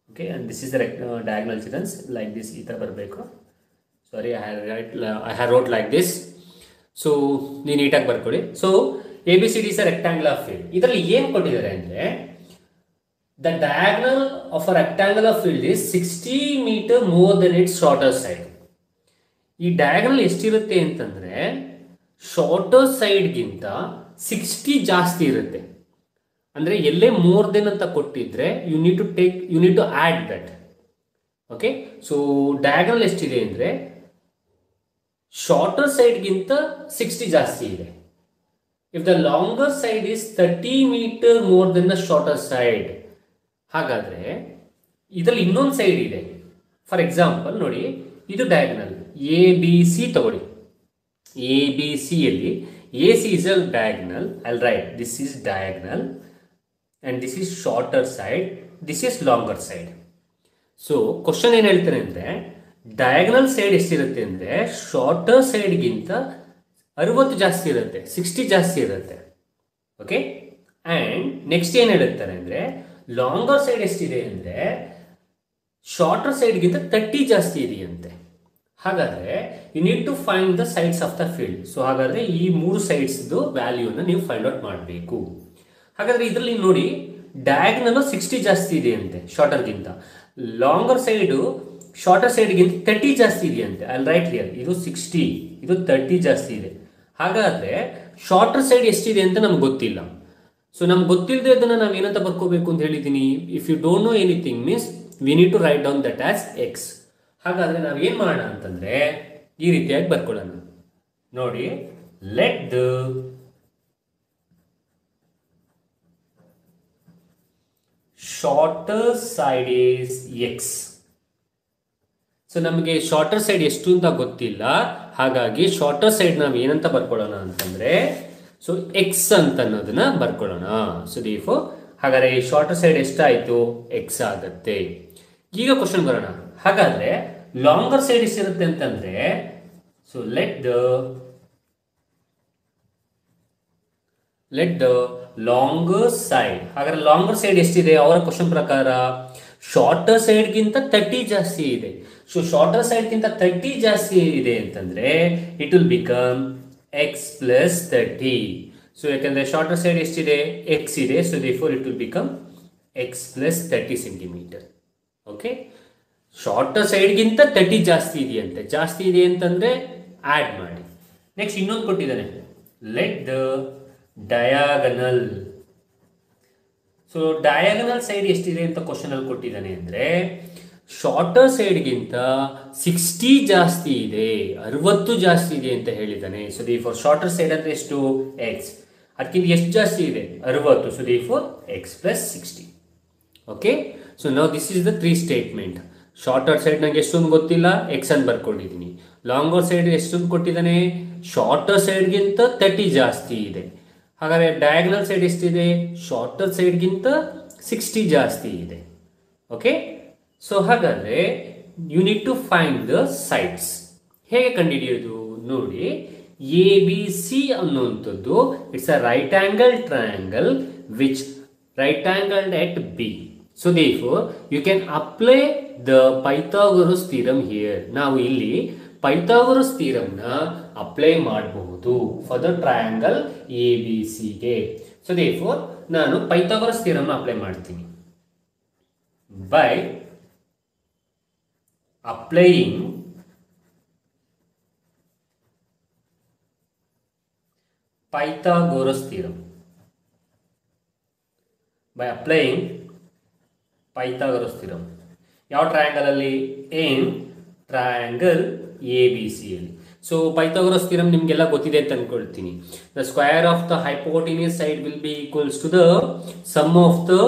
[SPEAKER 1] Okay, and this is the diagonal childrens, like this. ಈ ತರ ಬರಬೇಕು. ಸಾರಿ, I have wrote like this. So ನೀವು ನೀಟಾಗಿ ಬರ್ಕೊಳ್ಳಿ. So ABCD is a rectangular field. ಇದರಲ್ಲಿ ಏನು ಕೊಟ್ಟಿದ್ದಾರೆ ಅಂದರೆ, the diagonal of a rectangular field is 60 meter more than its shorter side. ಈ ಡಯಾಗನಲ್ ಎಷ್ಟಿರುತ್ತೆ ಅಂತಂದ್ರೆ, ಶಾರ್ಟರ್ ಸೈಡ್ಗಿಂತ 60 ಜಾಸ್ತಿ ಇರುತ್ತೆ. ಅಂದರೆ ಎಲ್ಲೇ ಮೋರ್ ದೆನ್ ಅಂತ ಕೊಟ್ಟಿದ್ರೆ you need to add that. Okay, so diagonal ಎಷ್ಟಿದೆ ಅಂದರೆ ಶಾರ್ಟರ್ ಸೈಡ್ಗಿಂತ 60 ಜಾಸ್ತಿ ಇದೆ. If the longer side is 30 meter more than the shorter side, ಹಾಗಾದರೆ ಇದರಲ್ಲಿ ಇನ್ನೊಂದು ಸೈಡ್ ಇದೆ. ಫಾರ್ ಎಕ್ಸಾಂಪಲ್ ನೋಡಿ, ಇದು ಡಯಾಗನಲ್ ABC ತಗೊಳ್ಳಿ. ABCಯಲ್ಲಿ AC is a diagonal. I'll write this is diagonal and this is shorter side, this is longer side. So question ಏನು ಹೇಳ್ತಾರೆ ಅಂದರೆ, ಡಯಾಗನಲ್ ಸೈಡ್ ಎಷ್ಟಿರುತ್ತೆ ಅಂದರೆ ಶಾರ್ಟರ್ ಸೈಡ್ಗಿಂತ 60 ಜಾಸ್ತಿ ಇರುತ್ತೆ, 60 ಜಾಸ್ತಿ ಇರುತ್ತೆ. ಓಕೆ, ಆ್ಯಂಡ್ ನೆಕ್ಸ್ಟ್ ಏನು ಹೇಳ್ತಾರೆ ಅಂದರೆ, ಲಾಂಗರ್ ಸೈಡ್ ಎಷ್ಟಿದೆ ಅಂದರೆ ಶಾರ್ಟರ್ ಸೈಡ್ಗಿಂತ 30 ಜಾಸ್ತಿ ಇದೆಯಂತೆ. ಹಾಗಾದರೆ you need to find the sides of the field. So ಹಾಗಾದರೆ ಈ 3 ಸೈಡ್ಸ್ದು ವ್ಯಾಲ್ಯೂನ ನೀವು ಫೈಂಡ್ ಔಟ್ ಮಾಡಬೇಕು. ಹಾಗಾದರೆ ಇದರಲ್ಲಿ ನೋಡಿ, ಡಯಾಗನಲ್ 60 ಜಾಸ್ತಿ ಇದೆ ಅಂತೆ ಶಾರ್ಟರ್ಗಿಂತ, ಲಾಂಗರ್ ಸೈಡು ಶಾರ್ಟರ್ ಸೈಡ್ಗಿಂತ 30 ಜಾಸ್ತಿ ಇದೆಯಂತೆ. ಅಲ್ಲಿ ರೈಟ್ ಹಿಯರ್, ಇದು 60, ಇದು 30 ಜಾಸ್ತಿ ಇದೆ. ಹಾಗಾದರೆ ಶಾರ್ಟರ್ ಸೈಡ್ ಎಷ್ಟಿದೆ ಅಂತ ನಮ್ಗೆ ಗೊತ್ತಿಲ್ಲ. ಸೊ ನಮ್ಗೆ ಗೊತ್ತಿಲ್ಲದೆ ಅದನ್ನು ನಾವು ಏನಂತ ಬರ್ಕೋಬೇಕು ಅಂತ ಹೇಳಿದ್ದೀನಿ. If you don't know anything means we need to write down that as x. ಹಾಗಾದರೆ ನಾವು ಏನು ಮಾಡೋಣ ಅಂತಂದರೆ, ಈ ರೀತಿಯಾಗಿ ಬರ್ಕೊಳ್ಳೋಣ. ನೋಡಿ, let the shorter side is x. So ನಮಗೆ ಶಾರ್ಟರ್ ಸೈಡ್ ಎಷ್ಟು ಅಂತ ಗೊತ್ತಿಲ್ಲ. ಹಾಗಾಗಿ ಶಾರ್ಟರ್ ಸೈಡ್ ನಾವು ಏನಂತ ಬರ್ಕೊಳ್ಳೋಣ ಅಂತಂದರೆ, ಸೊ ಎಕ್ಸ್ ಅಂತ ಅನ್ನೋದನ್ನ ಬರ್ಕೊಳ್ಳೋಣ. ಸೊ ದೀಫು ಹಾಗಾದರೆ ಈ ಶಾರ್ಟರ್ ಸೈಡ್ ಎಷ್ಟಾಯಿತು? ಎಕ್ಸ್ ಆಗುತ್ತೆ. ಈಗ ಕ್ವಶನ್ ಬರೋಣ. ಹಾಗಾದರೆ ಲಾಂಗರ್ ಸೈಡ್ ಎಷ್ಟಿರುತ್ತೆ ಅಂತಂದರೆ, so let the longer side. ಹಾಗಾದ್ರೆ ಲಾಂಗರ್ ಸೈಡ್ ಎಷ್ಟಿದೆ ಅವರ ಕ್ವಶನ್ ಪ್ರಕಾರ? ಶಾರ್ಟರ್ ಸೈಡ್ಗಿಂತ 30 ಜಾಸ್ತಿ ಇದೆ. ಸೊ ಶಾರ್ಟರ್ ಸೈಡ್ಗಿಂತ 30 ಜಾಸ್ತಿ ಇದೆ ಅಂತಂದ್ರೆ it will become X plus 30. So ಯಾಕಂದ್ರೆ ಶಾರ್ಟರ್ ಸೈಡ್ ಎಷ್ಟಿದೆ? ಎಕ್ಸ್ ಇದೆ. So therefore it will become X plus 30 centimeter. Okay, shorter ಸೈಡ್ಗಿಂತ 30 ಜಾಸ್ತಿ ಇದೆಯಂತೆ. ಜಾಸ್ತಿ ಇದೆ ಅಂತಂದ್ರೆ ಆಡ್ ಮಾಡಿ. ನೆಕ್ಸ್ಟ್ ಇನ್ನೊಂದು ಕೊಟ್ಟಿದ್ದಾನೆ, let the diagonal. So diagonal side ಎಷ್ಟಿದೆ ಅಂತ ಕ್ವಶನ್ ಅಲ್ಲಿ ಕೊಟ್ಟಿದ್ದಾನೆ ಅಂದ್ರೆ, ಶಾರ್ಟರ್ ಸೈಡ್ಗಿಂತ 60 ಜಾಸ್ತಿ ಇದೆ, 60 ಜಾಸ್ತಿ ಇದೆ ಅಂತ ಹೇಳಿದ್ದಾನೆ. So therefore shorter side ಅಂದ್ರೆ ಎಷ್ಟು, ಎಕ್ಸ್, ಅದಕ್ಕಿಂತ ಎಷ್ಟು ಜಾಸ್ತಿ ಇದೆ, 60. So therefore X plus 60. Okay, so ನಾವು this is the 3 statement. Shorter side ನಂಗೆ ಎಷ್ಟೊಂದು ಗೊತ್ತಿಲ್ಲ, ಎಕ್ಸ್ ಅಂತ ಬರ್ಕೊಂಡಿದ್ದೀನಿ. ಲಾಂಗರ್ ಸೈಡ್ ಎಷ್ಟೊಂದು ಕೊಟ್ಟಿದ್ದಾನೆ, ಶಾರ್ಟರ್ ಸೈಡ್ಗಿಂತ 30 ಜಾಸ್ತಿ ಇದೆ. ಹಾಗಾದ್ರೆ ಡಯಾಗ್ನಲ್ ಸೈಡ್ ಎಷ್ಟಿದೆ, ಶಾರ್ಟರ್ ಸೈಡ್ಗಿಂತ 60 ಜಾಸ್ತಿ ಇದೆ. ಓಕೆ, ಸೊ ಹಾಗಾದ್ರೆ you need to find the sides. ಹೇಗೆ ಕಂಡುಹಿಡಿಯೋದು ನೋಡಿ, ಎ ಬಿ ಸಿ ಅನ್ನುವಂಥದ್ದು it's a right angle triangle which right angled at B. So therefore you can apply the Pythagoras theorem here. ನಾವು ಇಲ್ಲಿ ಪೈಥಾಗೊರಸ್ ಥಿಯರಮ್ ನ apply ಮಾಡಬಹುದು for the triangle A B C ಗೆ. So therefore ನಾನು Pythagoras theorem ನ apply ಮಾಡ್ತೀನಿ. By applying Pythagoras theorem. By applying Pythagoras theorem, ಯಾವ triangle ಅಲ್ಲಿ, in triangle A B C ಅಲ್ಲಿ. ಸೊ ಪೈಥಾಗೊರಸ್ ಥಿಯರಮ್ ನಿಮ್ಗೆಲ್ಲ ಗೊತ್ತಿದೆ ಅಂತ ಅನ್ಕೊಳ್ತೀನಿ. The square of the hypotenuse side will be equals to the sum of the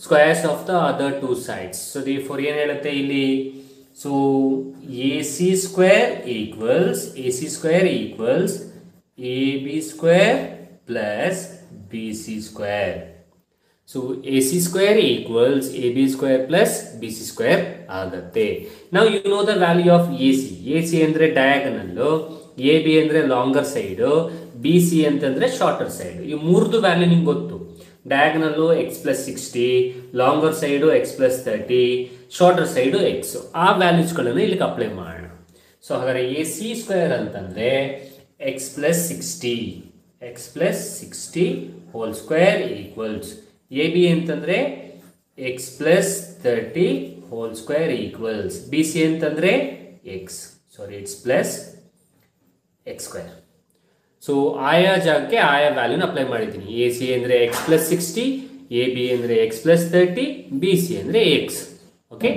[SPEAKER 1] squares of the other two sides. So therefore ಏನು ಹೇಳುತ್ತೆ ಇಲ್ಲಿ, so AC square equals AB square plus BC square. So AC square equals AB square plus BC square ಆಗುತ್ತೆ. Now you know the value of AC. AC ಅಂದ್ರೆ diagonal, AB ಅಂದ್ರೆ longer side, BC ಅಂತಂದ್ರೆ shorter side. ಈ ಮೂರದು value ನಿಮ್ಗೆ ಗೊತ್ತು. Diagonal X plus 60, longer side X plus 30, shorter side X. ಆ ವ್ಯಾಲ್ಯೂಸ್ಗಳನ್ನು ಇಲ್ಲಿಗೆ ಅಪ್ಲೈ ಮಾಡೋಣ. ಸೊ ಹಾಗಾದ್ರೆ ಎ ಸಿ ಸ್ಕ್ವೇರ್ ಅಂತಂದ್ರೆ X plus 60 whole square equals, A B ಅಂತಂದ್ರೆ X plus 30 whole square equals, B C ಅಂತಂದ್ರೆ it's plus X square. So ಆಯಾ ಜಾಗಕ್ಕೆ ಆಯಾ ವ್ಯಾಲ್ಯೂನ ಅಪ್ಲೈ ಮಾಡಿದ್ದೀನಿ. ಎ ಸಿ ಅಂದರೆ ಎಕ್ಸ್ ಪ್ಲಸ್ 60, ಎ ಬಿ ಅಂದರೆ ಎಕ್ಸ್ ಪ್ಲಸ್ 30, ಬಿ ಸಿ ಅಂದರೆ ಎಕ್ಸ್. ಓಕೆ,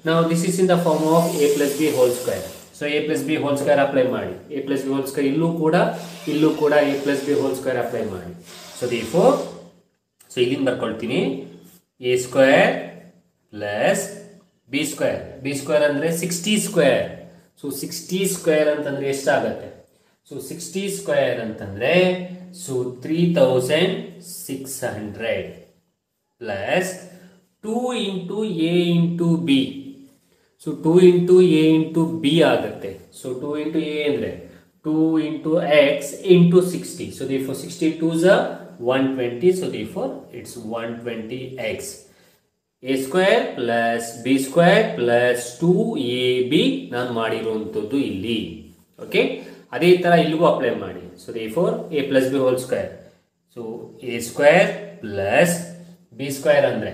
[SPEAKER 1] ನಾವು this is in the form of A plus B whole square. So A plus B whole square apply ಮಾಡಿ, A plus B whole square ಇಲ್ಲೂ ಕೂಡ A plus B whole square apply ಮಾಡಿ. So therefore so ಇಲ್ಲಿಂದ ಬರ್ಕೊಳ್ತೀನಿ, A square plus B square ಅಂದರೆ 60 square. So 60 square ಅಂತಂದ್ರೆ ಎಷ್ಟಾಗತ್ತೆ, so 60 square ಅಂತಂದ್ರೆ 3600 plus 2 into A into B. So 2 into A into B ಆಗುತ್ತೆ. ಸೊ 2 ಇಂಟು ಎ ಅಂದ್ರೆ 2 into X into 60. So therefore 60 2s are 120. So therefore it's 120x. A square plus B square plus 2ab ನಾನು ಮಾಡಿರುವಂಥದ್ದು ಇಲ್ಲಿ. Okay, ಅದೇ ತರ ಇಲ್ಲಿಗೂ apply ಮಾಡಿ. So therefore A plus B whole square, so A square plus B square ಅಂದ್ರೆ,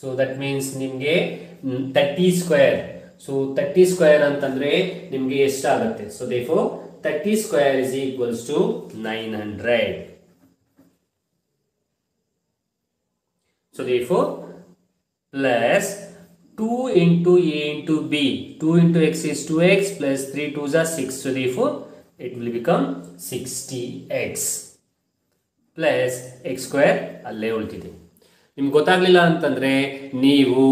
[SPEAKER 1] so that means ನಿಮಗೆ 30 square. So 30 square ಅಂತಂದ್ರೆ ನಿಮಗೆ ಎಷ್ಟಾಗುತ್ತೆ, so therefore 30 square is equals to 900. So therefore plus 2 into a into b, 2 into x is 2x plus 3 2s are 6. So therefore it will become 60x plus x square ಅಲ್ಲೇ ಉಳಿದಿದೆ. ನಿಮ್ಗೆ ಗೊತ್ತಾಗ್ಲಿಲ್ಲ ಅಂತಂದ್ರೆ ನೀವು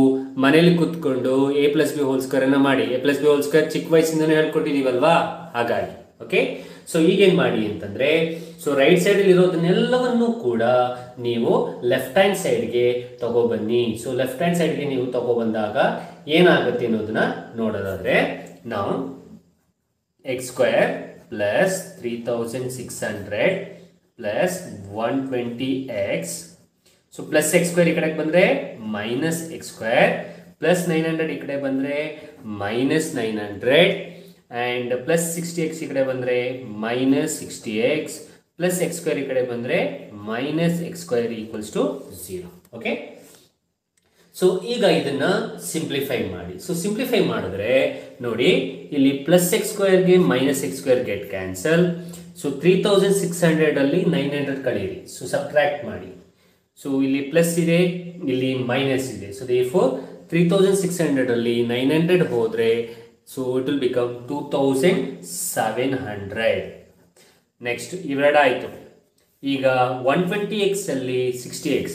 [SPEAKER 1] ಮನೇಲಿ ಕೂತ್ಕೊಂಡು A plus B whole square ಅನ್ನ ಮಾಡಿ. A plus B whole square ಚಿಕ್ಕ ವಯಸ್ಸಿಂದನೇ ಹೇಳ್ಕೊಟ್ಟಿದೀವಲ್ವಾ, ಹಾಗಾಗಿ. ಓಕೆ, ಸೊ ಈಗೇನ್ ಮಾಡಿ ಅಂತಂದ್ರೆ, ಸೊ ರೈಟ್ ಸೈಡ್ ಇರೋದನ್ನೆಲ್ಲವನ್ನು ಕೂಡ ನೀವು ಲೆಫ್ಟ್ ಹ್ಯಾಂಡ್ ಸೈಡ್ಗೆ ತಗೊಬನ್ನಿ. ಸೊ ಲೆಫ್ಟ್ ಹ್ಯಾಂಡ್ ಸೈಡ್ಗೆ ನೀವು ತಗೊಬಂದಾಗ ಏನಾಗುತ್ತೆ ಅನ್ನೋದನ್ನ ನೋಡೋದಾದ್ರೆ, ನಾವು X square plus 3600 plus 120x. So plus X square ಈ ಕಡೆಗೆ ಬಂದ್ರೆ ಮೈನಸ್ ಎಕ್ಸ್ ಸ್ಕ್ವೇರ್, ಪ್ಲಸ್ 900 ಈ ಕಡೆ ಬಂದ್ರೆ ಮೈನಸ್ 900, and plus 60x ಈ ಕಡೆ ಬಂದ್ರೆ minus 60x, plus x square ಈ ಕಡೆ ಬಂದ್ರೆ minus x square equals to 0. Okay, so ಈಗ ಇದನ್ನ ಸಿಂಪ್ಲಿಫೈ ಮಾಡಿ. ಸೊ ಸಿಂಪ್ಲಿಫೈ ಮಾಡಿದ್ರೆ ನೋಡಿ, ಇಲ್ಲಿ ಪ್ಲಸ್ ಎಕ್ಸ್ ಸ್ಕ್ವೇರ್ಗೆ minus X square get cancel. So 3600 ಅಲ್ಲಿ 900 ಕಳೀರಿ, ಸೊ ಸಬ್ಟ್ರಾಕ್ಟ್ ಮಾಡಿ. ಸೊ ಇಲ್ಲಿ ಪ್ಲಸ್ ಇದೆ, ಇಲ್ಲಿ ಮೈನಸ್ ಇದೆ. ಸೊ ದೇರ್ಫೋರ್ 3600 ಅಲ್ಲಿ 900 ಹೋದ್ರೆ so it will become 2700. Next ಇವೆರಡು ಆಯ್ತು. ಈಗ 120x ಅಲ್ಲಿ 60x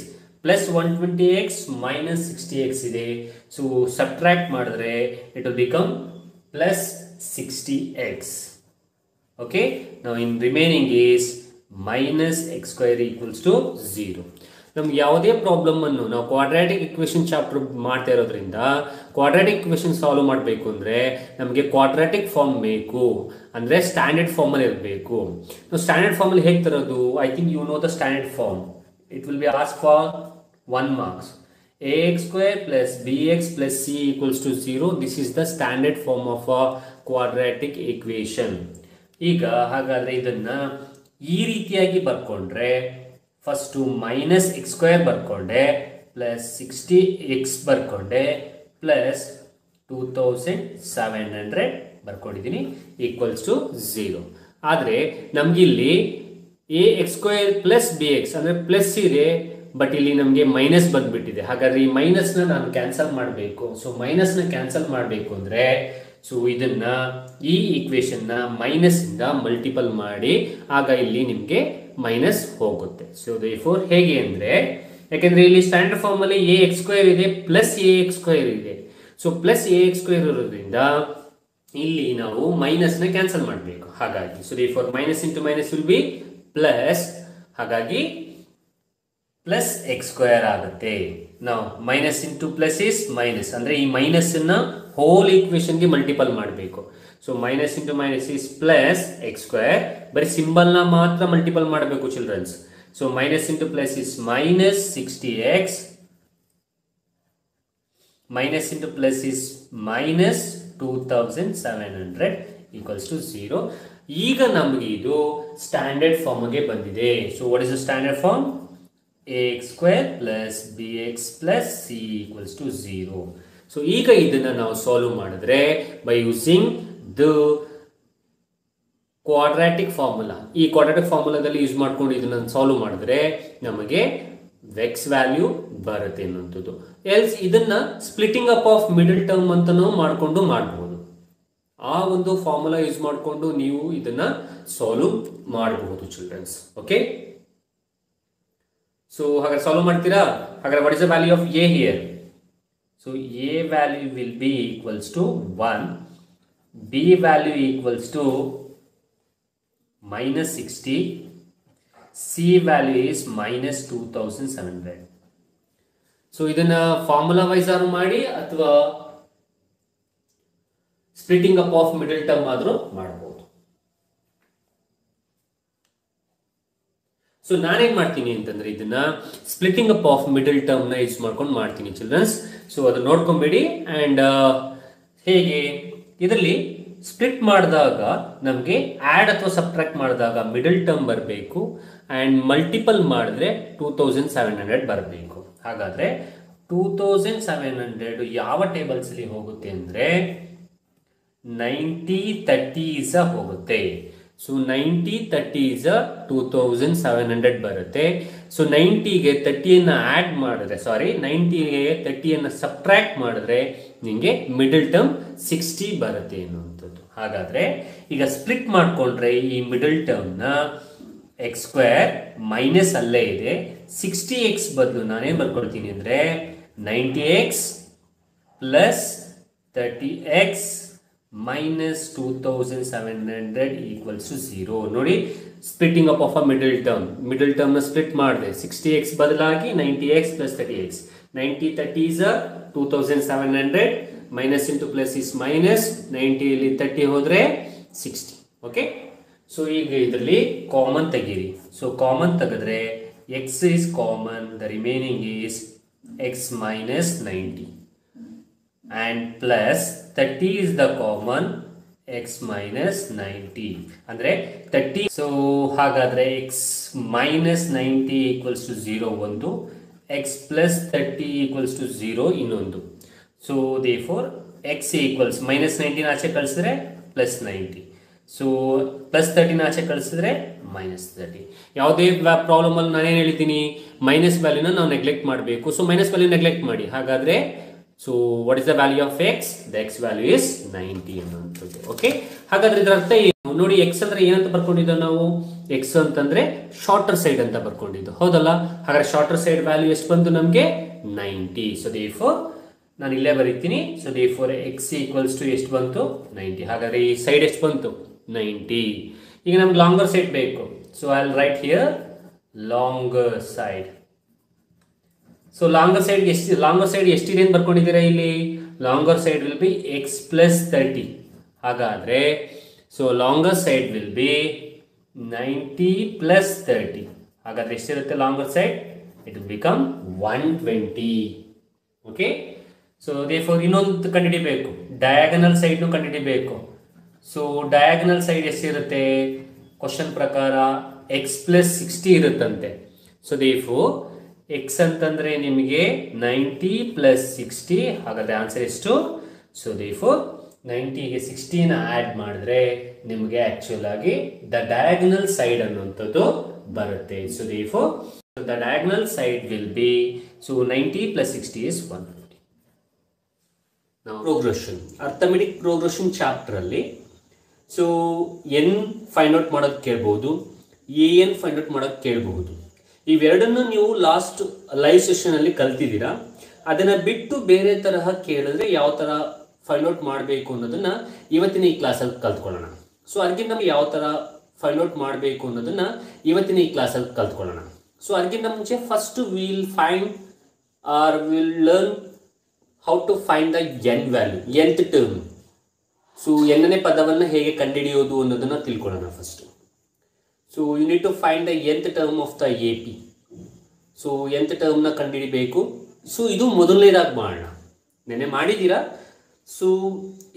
[SPEAKER 1] plus 120x minus 60x ಇದೆ. ಸೊ ಸಬ್ಟ್ರಾಕ್ಟ್ ಮಾಡಿದ್ರೆ it will become plus 60x. Okay, ನಾವು in remaining is minus x square equals to 0. ನಮ್ಗೆ ಯಾವುದೇ ಪ್ರಾಬ್ಲಮ್ ಅನ್ನು ನಾವು ಕ್ವಾಡ್ರಾಟಿಕ್ ಇಕ್ವೇಶನ್ ಚಾಪ್ಟರ್ ಮಾಡ್ತಾ ಇರೋದ್ರಿಂದ ಕ್ವಾಡ್ರಾಟಿಕ್ ಇಕ್ವೇಶನ್ ಸಾಲ್ವ್ ಮಾಡಬೇಕು ಅಂದ್ರೆ ನಮಗೆ ಕ್ವಾಡ್ರಾಟಿಕ್ ಫಾರ್ಮ್ ಬೇಕು, ಅಂದ್ರೆ ಸ್ಟ್ಯಾಂಡರ್ಡ್ ಫಾರ್ಮ್ ಅಲ್ಲಿ ಇರಬೇಕು. ನಾವು ಸ್ಟ್ಯಾಂಡರ್ಡ್ ಫಾರ್ಮ್ ಅಲ್ಲಿ ಹೇಗೆ ತರೋದು? I think you know the standard form. It will be ask for 1 marks. ax square plus bx plus c equals to 0. This is the standard form of a quadratic equation. ಈಗ ಹಾಗಾದ್ರೆ ಇದನ್ನ ಈ ರೀತಿಯಾಗಿ ಬರ್ಕೊಂಡ್ರೆ first minus X square ಬರ್ಕೊಂಡೆ plus 60x ಬರ್ಕೊಂಡೆ plus 2700 ಬರ್ಕೊಂಡಿದ್ದೀನಿ equals to 0. ಆದರೆ ನಮ್ಗಿಲ್ಲಿ A X square plus B X ಅಂದ್ರೆ ಪ್ಲಸ್ ಇದೆ, ಬಟ್ ಇಲ್ಲಿ ನಮಗೆ ಮೈನಸ್ ಬಂದ್ಬಿಟ್ಟಿದೆ. ಹಾಗಾದ್ರೆ ಈ ಮೈನಸ್ನ ನಾನು ಕ್ಯಾನ್ಸಲ್ ಮಾಡಬೇಕು. ಸೊ ಮೈನಸ್ನ ಕ್ಯಾನ್ಸಲ್ ಮಾಡಬೇಕು ಅಂದ್ರೆ ಸೊ ಇದನ್ನ ಈ ಈಕ್ವೇಶನ್ ನ ಮೈನಸ್ ಇಂದ ಮಲ್ಟಿಪಲ್ ಮಾಡಿ, ಆಗ ಇಲ್ಲಿ ನಿಮಗೆ ಮೈನಸ್ ಹೋಗುತ್ತೆ. ಸೊ ದೇರ್ಫೋರ್ ಹೇಗೆ ಅಂದ್ರೆ, ಯಾಕಂದ್ರೆ ಇಲ್ಲಿ ಸ್ಟ್ಯಾಂಡರ್ಡ್ ಫಾರ್ಮ್ ಅಲ್ಲಿ ಎ ಎಕ್ಸ್ ಸ್ಕ್ವೇರ್ ಇದೆ ಪ್ಲಸ್ ಎ ಎಕ್ಸ್ ಸ್ಕ್ವೇರ್ ಇದೆ. So plus A X square ಇರೋದ್ರಿಂದ ಇಲ್ಲಿ ನಾವು ಮೈನಸ್ ನ ಕ್ಯಾನ್ಸಲ್ ಮಾಡಬೇಕು. ಹಾಗಾಗಿ so therefore minus into minus will be plus, ಹಾಗಾಗಿ ಪ್ಲಸ್ ಎಕ್ಸ್ ಸ್ಕ್ವೇರ್ ಆಗುತ್ತೆ. ನಾವು minus into plus is minus, ಅಂದ್ರೆ ಈ ಮೈನಸ್ ಅನ್ನ ಹೋಲ್ ಈಕ್ವೇಶನ್ ಗೆ ಮಲ್ಟಿಪಲ್ ಮಾಡಬೇಕು. So minus into minus is plus X square. ಬರೀ ಸಿಂಬಲ್ ನ ಮಾತ್ರ ಮಲ್ಟಿಪಲ್ ಮಾಡಬೇಕು childrens. So minus into plus is minus 60x, minus into plus is minus 2700 equals to 0. ಈಗ ನಮಗೆ ಇದು ಸ್ಟ್ಯಾಂಡರ್ಡ್ ಫಾರ್ಮ್ ಗೆ ಬಂದಿದೆ. So what is the standard form? ax square plus bx plus c equals to 0. ಸೊ ಈಗ ಇದನ್ನ ನಾವು solve ಮಾಡಿದ್ರೆ by using the quadratic formula, ಈ ಕ್ವಾಡ್ರಾಟಿಕ್ ಫಾರ್ಮುಲಾದಲ್ಲಿ ಯೂಸ್ ಮಾಡ್ಕೊಂಡು ಇದನ್ನ ಸಾಲ್ವ್ ಮಾಡಿದ್ರೆ ನಮಗೆ ಎಕ್ಸ್ ವ್ಯಾಲ್ಯೂ ಬರುತ್ತೆ ಅನ್ನುವಂಥದ್ದು. ಎಲ್ಸ್ ಇದನ್ನ splitting up of middle term ಅಂತ ನಾವು ಮಾಡ್ಕೊಂಡು ಮಾಡಬಹುದು. ಆ ಒಂದು ಫಾರ್ಮುಲಾ ಯೂಸ್ ಮಾಡಿಕೊಂಡು ನೀವು ಇದನ್ನ ಸಾಲ್ವ್ ಮಾಡಬಹುದು ಚಿಲ್ಡ್ರನ್ಸ್. ಓಕೆ, ಸೊ ಹಾಗಾದ್ರೆ ಸಾಲ್ವ್ ಮಾಡ್ತೀರಾ? ಹಾಗಾದ್ರೆ what is the value of a here? So a value will be equals to 1, b value equals to minus 60, c value is minus 2700. So ಇದನ್ನ formula wise ಆದ್ರೂ ಮಾಡಿ ಅಥವಾ splitting up of middle term ಆದ್ರೂ ಮಾಡಬಹುದು. So ನಾನೇನ್ ಮಾಡ್ತೀನಿ ಅಂತಂದ್ರೆ ಇದನ್ನ splitting up of middle term ನ ಯೂಸ್ ಮಾಡ್ಕೊಂಡು ಮಾಡ್ತೀನಿ ಚಿಲ್ಡ್ರನ್ಸ್. ಸೊ ಅದನ್ನ ನೋಡ್ಕೊಂಬೇಡಿ. ಅಂಡ್ ಹೇಗೆ ಇದರಲ್ಲಿ ಸ್ಪ್ಲಿಟ್ ಮಾಡಿದಾಗ ನಮಗೆ ಆಡ್ ಅಥವಾ ಸಬ್ಟ್ರಾಕ್ಟ್ ಮಾಡಿದಾಗ ಮಿಡಲ್ ಟರ್ಮ್ ಬರಬೇಕು ಅಂಡ್ ಮಲ್ಟಿಪಲ್ ಮಾಡಿದ್ರೆ 2700 ಬರಬೇಕು. ಹಾಗಾದ್ರೆ 2700 ಯಾವ ಟೇಬಲ್ಸ್ ಅಲ್ಲಿ ಹೋಗುತ್ತೆ ಅಂದ್ರೆ 90 30 ಹೋಗುತ್ತೆ. ಸೊ 90 30 2700 ಬರುತ್ತೆ. ಸೊ 90ಗೆ 30ಯನ್ನು ಆಡ್ ಮಾಡಿದ್ರೆ, ಸಾರಿ 90ಗೆ 30ಯನ್ನು ಸಬ್ಟ್ರಾಕ್ಟ್ ಮಾಡಿದ್ರೆ ನಿಮಗೆ ಮಿಡಲ್ ಟರ್ಮ್ 60 ಬರುತ್ತೆ ಅನ್ನುವಂಥದ್ದು. ಹಾಗಾದ್ರೆ ಈಗ ಸ್ಪ್ಲಿಟ್ ಮಾಡ್ಕೊಂಡ್ರೆ ಈ ಮಿಡಲ್ ಟರ್ಮ್ ನ ಎಕ್ಸ್ ಸ್ಕ್ವೇರ್ ಮೈನಸ್ ಅಲ್ಲೇ ಇದೆ, 60x ಬದಲು ನಾನೇನ್ ಬರ್ಕೊಳ್ತೀನಿ ಅಂದ್ರೆ 90x plus 30x minus 2700 equals to 0. ನೋಡಿ, splitting up of a middle term ನ ಸ್ಪ್ಲಿಟ್ ಮಾಡಿದೆ. 60x ಬದಲಾಗಿ 90x plus 30x. 90 30 is 2700, minus into plus is minus, 90 ಇಲ್ಲಿ 30 ಹೋದ್ರೆ 60. ಓಕೆ, ಸೊ ಈಗ ಇದರಲ್ಲಿ ಕಾಮನ್ ತೆಗೀರಿ. ಸೊ ಕಾಮನ್ ತೆಗೆದ್ರೆ x is common, the remaining is x minus 90 and plus 30 is the common, x minus 90 ಅಂದ್ರೆ 30. So ಹಾಗಾದ್ರೆ x minus 90 equals to 0 ಒಂದು, x plus 30 equals to 0 ಇನ್ನೊಂದು. So therefore x equals minus 90 ಆಚೆ ಕಳಿಸಿದ್ರೆ plus 90. So plus 30 ಆಚೆ ಕಳಿಸಿದ್ರೆ minus 30. ಯಾವುದೇ problem ಅಲ್ಲಿ ನಾನೇನು ಹೇಳ್ತೀನಿ, ಮೈನಸ್ ವ್ಯಾಲ್ಯೂನ ನಾವು ನೆಗ್ಲೆಕ್ಟ್ ಮಾಡಬೇಕು. ಸೊ ಮೈನಸ್ ವ್ಯಾಲ್ಯೂ ನೆಗ್ಲೆಕ್ಟ್ ಮಾಡಿ. ಹಾಗಾದ್ರೆ so what is the value of X? The X value is 90 ಅನ್ನುವಂಥದ್ದು. ಓಕೆ, ಹಾಗಾದ್ರೆ ಇದರ ಅರ್ಥ ನೋಡಿ, ಎಕ್ಸ್ ಅಂದ್ರೆ ಏನಂತ ಬರ್ಕೊಂಡಿದ್ದೋ ನಾವು? ಎಕ್ಸ್ ಅಂತಂದ್ರೆ ಶಾರ್ಟರ್ ಸೈಡ್ ಅಂತ ಬರ್ಕೊಂಡಿದ್ದು, ಹೌದಲ್ಲ? ಹಾಗಾದ್ರೆ ಶಾರ್ಟರ್ ಸೈಡ್ ವ್ಯಾಲ್ಯೂ ಎಷ್ಟು ಬಂತು ನಮಗೆ? 90. ಸೊ ದೇರ್ಫೋರ್ ನಾನು ಇಲ್ಲೇ ಬರೀತೀನಿ. So therefore X equals to ಎಷ್ಟು ಬಂತು? 90. ಹಾಗಾದ್ರೆ ಈ ಸೈಡ್ ಎಷ್ಟು ಬಂತು? 90. ಈಗ ನಮ್ಗೆ ಲಾಂಗರ್ ಸೈಡ್ ಬೇಕು. So I will write here longer side. So longer side ಎಷ್ಟಿದೆ ಅಂತ ಬರ್ಕೊಂಡಿದ್ದೀರಾ ಇಲ್ಲಿ? Longer side will be X plus 30. ಹಾಗಾದ್ರೆ so longer side will be 90 plus 30. ಹಾಗಾದ್ರೆ ಎಷ್ಟಿರುತ್ತೆ longer side? It will become 120. Okay, so therefore ಇನ್ನೊಂದು ಕಂಡುಹಿಡಿಬೇಕು, ಡಯಾಗನಲ್ ಸೈಡ್ನು ಕಂಡುಹಿಡಿಬೇಕು. ಸೊ ಡಯಾಗನಲ್ ಸೈಡ್ ಎಷ್ಟಿರುತ್ತೆ? ಕ್ವಶನ್ ಪ್ರಕಾರ ಎಕ್ಸ್ ಪ್ಲಸ್ 60 ಇರುತ್ತಂತೆ. ಸೊ ದೇರ್ಫೋರ್ ಎಕ್ಸ್ ಅಂತಂದ್ರೆ ನಿಮಗೆ 90 ಪ್ಲಸ್ 60. ಹಾಗಾದ್ರೆ ಆನ್ಸರ್ ಎಷ್ಟು? ಸೊ ದೇರ್ಫೋರ್ 90ಗೆ 60ನ ಆಡ್ ಮಾಡಿದ್ರೆ ನಿಮಗೆ ಆಕ್ಚುಲ್ ಆಗಿ ದ ಡಯಾಗನಲ್ ಸೈಡ್ ಅನ್ನುವಂಥದ್ದು ಬರುತ್ತೆ. So therefore the diagonal side will B, so 90 plus 60 is 150. ನಾವು ಪ್ರೋಗ್ರೆಷನ್, ಅರ್ಥಮೆಟಿಕ್ ಪ್ರೋಗ್ರೆಷನ್ ಚಾಪ್ಟರ್ ಅಲ್ಲಿ ಸೊ ಎನ್ ಫೈಂಡ್ ಔಟ್ ಮಾಡೋದು ಕೇಳಬಹುದು, ಎನ್ ಫೈಂಡ್ ಔಟ್ ಮಾಡೋದು ಕೇಳಬಹುದು. ಇವೆರಡನ್ನು ನೀವು ಲಾಸ್ಟ್ ಲೈವ್ ಸೆಷನ್ ಅಲ್ಲಿ ಕಲ್ತಿದ್ದೀರಾ. ಅದನ್ನ ಬಿಟ್ಟು ಬೇರೆ ತರಹ ಕೇಳಿದ್ರೆ ಯಾವ ತರ ಫೈಂಡ್ ಔಟ್ ಮಾಡಬೇಕು ಅನ್ನೋದನ್ನ ಇವತ್ತಿನ ಈ ಕ್ಲಾಸಲ್ಲಿ ಕಲ್ತ್ಕೊಳ್ಳೋಣ. ಸೊ ಅದಕ್ಕಿಂತ ನಮ್ಗೆ ಯಾವ ತರ ಫೈಂಡ್ ಔಟ್ ಮಾಡಬೇಕು ಅನ್ನೋದನ್ನ ಇವತ್ತಿನ ಈ ಕ್ಲಾಸಲ್ಲಿ ಕಲ್ತ್ಕೊಳ್ಳೋಣ. ಸೊ ಅದಕ್ಕಿಂತ ಮುಂಚೆ first will find or will learn how to find the N value, nth term. So ಎನ್ನನೇ ಪದವನ್ನು ಹೇಗೆ ಕಂಡುಹಿಡಿಯೋದು ಅನ್ನೋದನ್ನ ತಿಳ್ಕೊಳ್ಳೋಣ first. So you need to find the nth term of the A P. So nth ಟರ್ಮ್ನ ಕಂಡುಹಿಡಿಬೇಕು. ಸೊ ಇದು ಮೊದಲನೇದಾಗಿ ಮಾಡೋಣ. ನೆನ್ನೆ ಮಾಡಿದ್ದೀರಾ. ಸೊ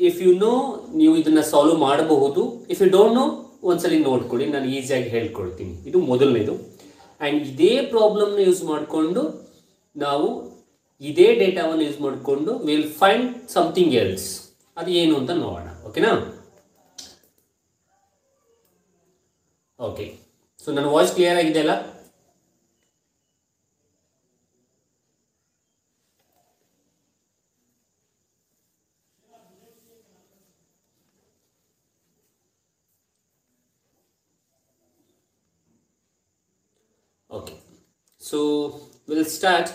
[SPEAKER 1] ಇಫ್ ಯು ನೋ ನೀವು ಇದನ್ನ ಸಾಲ್ವ್ ಮಾಡಬಹುದು. ಇಫ್ ಯು ಡೋಂಟ್ ನೋ ಒಂದ್ಸಲಿ ನೋಡ್ಕೊಳ್ಳಿ, ನಾನು ಈಸಿಯಾಗಿ ಹೇಳ್ಕೊಡ್ತೀನಿ. ಇದು ಮೊದಲನೇದು. ಆ್ಯಂಡ್ ಇದೇ ಪ್ರಾಬ್ಲಮ್ನ ಯೂಸ್ ಮಾಡಿಕೊಂಡು ನಾವು ಇದೇ ಡೇಟಾವನ್ನು ಯೂಸ್ ಮಾಡಿಕೊಂಡು ವಿಲ್ ಫೈಂಡ್ ಸಮಥಿಂಗ್ ಎಲ್ಸ್. ಅದು ಏನು ಅಂತ ನೋಡೋಣ. ಓಕೆನಾ? ಓಕೆ, ಸೊ ನನ್ನ ವಾಯ್ಸ್ ಕ್ಲಿಯರ್ ಆಗಿದೆ ಅಲ್ಲ? Okay, so will start.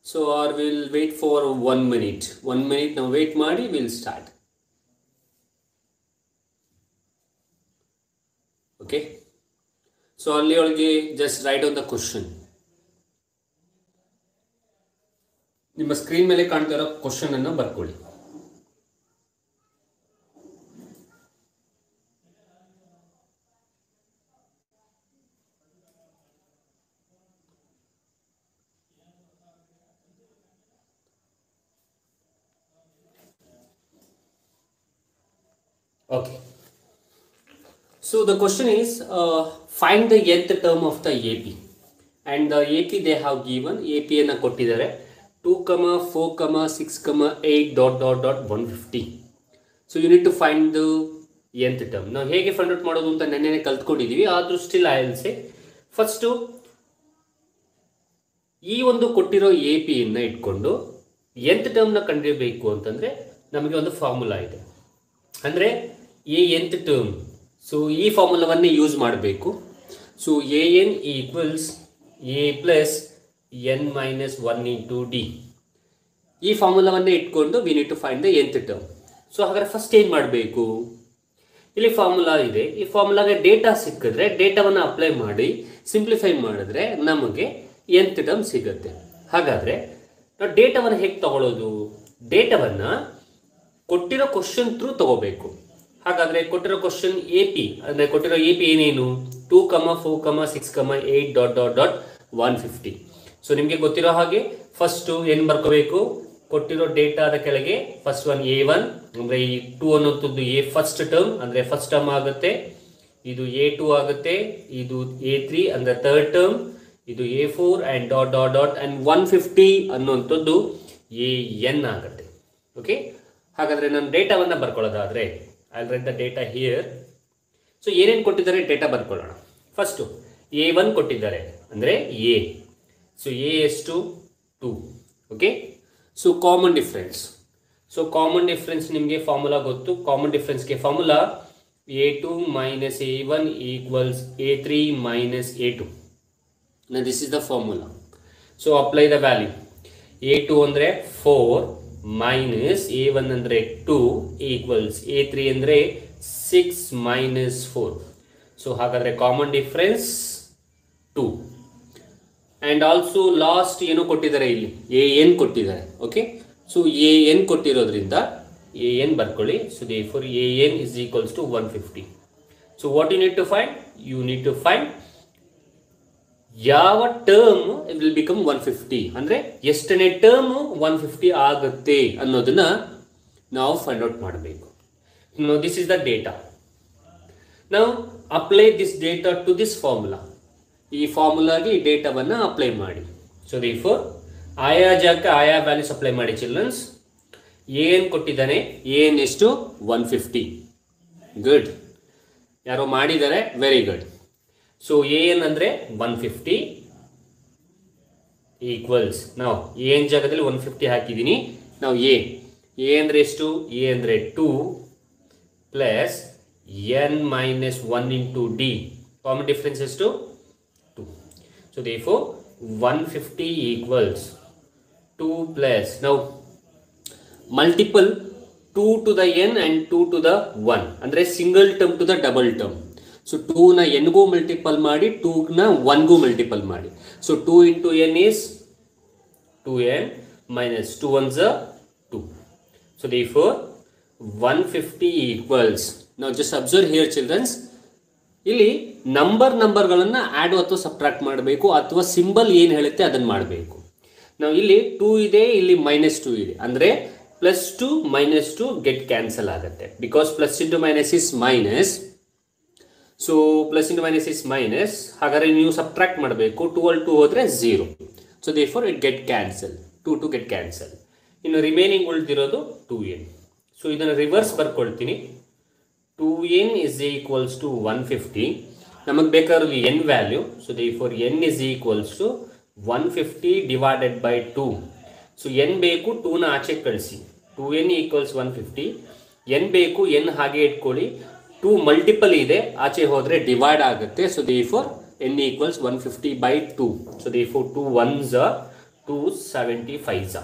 [SPEAKER 1] So are will wait for 1 minute. 1 minute ನಾವು ವೇಟ್ ಮಾಡಿ ವಿಲ್ ಸ್ಟಾರ್ಟ್. ಓಕೆ, ಸೊ ಅಲ್ಲಿ ಒಳಗೆ just write on the question. ನಿಮ್ಮ ಸ್ಕ್ರೀನ್ ಮೇಲೆ ಕಾಣ್ತಾ ಇರೋ ಕ್ವಶನ್ ಅನ್ನು ಬರ್ಕೊಳ್ಳಿ. Okay, so the question is find the nth term of the AP, and the AP they have given AP ಅನ್ನು ಕೊಟ್ಟಿದ್ದಾರೆ 2, 4, 6, 8 dot dot dot 150. So you need to find the nth term. ನಾವು ಹೇಗೆ find out ಮಾಡೋದು ಅಂತ ನೆನ್ನೆ ಕಲ್ತ್ಕೊಂಡಿದ್ದೀವಿ. ಆದ್ರೂ still I will say first ಈ ಒಂದು ಕೊಟ್ಟಿರೋ AP ಅನ್ನು ಇಟ್ಕೊಂಡು nth term ನ ಕಂಡುಹಿಡಿಯಬೇಕು ಅಂತಂದ್ರೆ ನಮಗೆ ಒಂದು ಫಾರ್ಮುಲಾ ಇದೆ. ಅಂದ್ರೆ ಎ nth ಟರ್ಮ್. ಸೊ ಈ ಫಾರ್ಮುಲಾವನ್ನೇ ಯೂಸ್ ಮಾಡಬೇಕು. So a N equals a plus n minus 1 into d. ಈ ಫಾರ್ಮುಲಾವನ್ನೇ ಇಟ್ಕೊಂಡು we need to find the nth term. So ಹಾಗಾದ್ರೆ ಫಸ್ಟ್ ಏನು ಮಾಡಬೇಕು? ಇಲ್ಲಿ ಫಾರ್ಮುಲಾ ಇದೆ. ಈ ಫಾರ್ಮುಲಾಗೆ ಡೇಟಾ ಸಿಕ್ಕಿದ್ರೆ ಡೇಟಾವನ್ನು ಅಪ್ಲೈ ಮಾಡಿ ಸಿಂಪ್ಲಿಫೈ ಮಾಡಿದ್ರೆ ನಮಗೆ nth ಟರ್ಮ್ ಸಿಗುತ್ತೆ. ಹಾಗಾದ್ರೆ ನಾವು ಡೇಟಾವನ್ನು ಹೇಗೆ ತಗೊಳ್ಳೋದು? ಡೇಟಾವನ್ನು ಕೊಟ್ಟಿರೋ ಕ್ವಶನ್ ಥ್ರೂ ತಗೋಬೇಕು. ಹಾಗಾದ್ರೆ ಕೊಟ್ಟಿರೋ ಕ್ವಶನ್ ಎ ಪಿ ಅಂದರೆ ಕೊಟ್ಟಿರೋ ಎ ಪಿ ಏನೇನು? 2, 4, 6, 8 ಡಾಟ್ ಡಾಟ್ ಡಾಟ್ 150. ಸೊ ನಿಮಗೆ ಗೊತ್ತಿರೋ ಹಾಗೆ ಫಸ್ಟ್ ಏನು ಬರ್ಕೋಬೇಕು? ಕೊಟ್ಟಿರೋ ಡೇಟಾದ ಕೆಳಗೆ ಫಸ್ಟ್ ಒನ್ A1 ಅಂದರೆ ಈ 2 ಅನ್ನೋಂಥದ್ದು ಎ ಫಸ್ಟ್ ಟರ್ಮ್ ಅಂದರೆ ಫಸ್ಟ್ ಟರ್ಮ್ ಆಗುತ್ತೆ. ಇದು A2 ಆಗುತ್ತೆ. ಇದು A3 ಅಂದರೆ ಥರ್ಡ್ ಟರ್ಮ್. ಇದು A4 and dot dot dot and 150 ಅನ್ನೋಂಥದ್ದು AN ಆಗುತ್ತೆ. ಓಕೆ, ಹಾಗಾದರೆ ನಾನು ಡೇಟಾವನ್ನು ಬರ್ಕೊಳ್ಳೋದಾದರೆ I will write the data here. So ಏನೇನು ಕೊಟ್ಟಿದ್ದಾರೆ ಡೇಟಾ ಬರ್ಕೊಳ್ಳೋಣ. ಫಸ್ಟು A1 ಕೊಟ್ಟಿದ್ದಾರೆ ಅಂದರೆ ಎ. ಸೊ ಎ ಎಷ್ಟು? 2. Okay, so common difference. So common difference ನಿಮಗೆ ಫಾರ್ಮುಲಾ ಗೊತ್ತು. ಕಾಮನ್ ಡಿಫ್ರೆನ್ಸ್ಗೆ formula a2 minus a1 equals a3 minus a2. Now this is the formula. So apply the value. a2 andre 4 minus a1 andre 2 equals a3 andre 6 minus 4. So ಹಾಗಾದ್ರೆ common difference 2. And also last ಏನು ಕೊಟ್ಟಿದ್ದಾರೆ, ಇಲ್ಲಿ an ಕೊಟ್ಟಿದ್ದಾರೆ. Okay, so an ಕೊಟ್ಟಿರೋದ್ರಿಂದ an ಬರ್ಕೊಳ್ಳಿ. So therefore an is equals to 150. So what you need to find? You need to find ಯಾವ term will become 150, ಅಂದರೆ ಎಷ್ಟನೇ term 150 ಆಗುತ್ತೆ ಅನ್ನೋದನ್ನ ನಾವು ಫೈಂಡ್ ಔಟ್ ಮಾಡಬೇಕು. This is the data. ನಾವು apply this data to this formula. ಈ ಫಾರ್ಮುಲಾಗೆ ಈ ಡೇಟಾವನ್ನು ಅಪ್ಲೈ ಮಾಡಿ. ಸೊ therefore ಆಯಾ ಜಾಗಕ್ಕೆ ಆಯಾ ವ್ಯಾಲ್ಯೂಸ್ ಅಪ್ಲೈ ಮಾಡಿ ಚಿಲ್ಡ್ರನ್ಸ್. an ಕೊಟ್ಟಿದ್ದಾನೆ, an ಎಷ್ಟು 150. ಗುಡ್, ಯಾರೋ ಮಾಡಿದ್ದಾರೆ, ವೆರಿ ಗುಡ್. ಸೊ an ಅಂದರೆ 150 ಈಕ್ವಲ್ಸ್, ನಾವು an ಜಾಗದಲ್ಲಿ 150 ಹಾಕಿದ್ದೀನಿ. ನಾವು a ಅಂದರೆ ಎಷ್ಟು, a ಅಂದರೆ 2 plus n minus 1 into D. Common difference ಎಷ್ಟು 2. ಸೊ therefore 150 ಈಕ್ವಲ್ಸ್ 2 ಪ್ಲಸ್ ನಾವು multiple 2 to the n and 2 to the 1 ಅಂದರೆ single term to the double term. So 2ನ ಎನ್ಗೂ ಮಲ್ಟಿಪಲ್ ಮಾಡಿ, 2ನ 1ಗೂ ಮಲ್ಟಿಪಲ್ ಮಾಡಿ. So 2 into n is 2n minus 2 1s 2. So therefore 150 equals, ನಾವು ಜಸ್ಟ್ ಅಬ್ಸರ್ವ್ ಹಿಯರ್ ಚಿಲ್ಡ್ರನ್ಸ್, ಇಲ್ಲಿ ನಂಬರ್ಗಳನ್ನು ಆ್ಯಡ್ ಅಥವಾ ಸಬ್ಟ್ರಾಕ್ಟ್ ಮಾಡಬೇಕು, ಅಥವಾ ಸಿಂಬಲ್ ಏನು ಹೇಳುತ್ತೆ ಅದನ್ನು ಮಾಡಬೇಕು. ನಾವು ಇಲ್ಲಿ 2 ಇದೆ, ಇಲ್ಲಿ -2 ಇದೆ, ಅಂದರೆ +2 -2 ಗೆಟ್ ಕ್ಯಾನ್ಸಲ್ ಆಗುತ್ತೆ. Because plus into minus is minus. So plus into minus is minus, ಹಾಗಾದರೆ ನೀವು ಸಬ್ಟ್ರಾಕ್ಟ್ ಮಾಡಬೇಕು. 2 ಅಲ್ಲಿ 2 ಹೋದರೆ 0. So therefore it get cancel, 2 get cancel. ಇನ್ನು ರಿಮೈನಿಂಗ್ ಉಳಿದಿರೋದು 2n. ಸೊ ಇದನ್ನು ರಿವರ್ಸ್ ಬರ್ಕೊಳ್ತೀನಿ. 2n is equals to 150. ನಮಗೆ ಬೇಕಾಗಿರೋದು n value. So therefore n is equals to 150 divided by 2. So n ಬೇಕು, 2ನ ಆಚೆ ಕಳಿಸಿ. 2n equals 150. n ಬೇಕು, n ಹಾಗೆ ಇಟ್ಕೊಳ್ಳಿ. 2 ಮಲ್ಟಿಪಲ್ ಇದೆ, ಆಚೆ ಹೋದರೆ ಡಿವೈಡ್ ಆಗುತ್ತೆ. So therefore n equals 150 by 2. So therefore 2 1s 2 75s.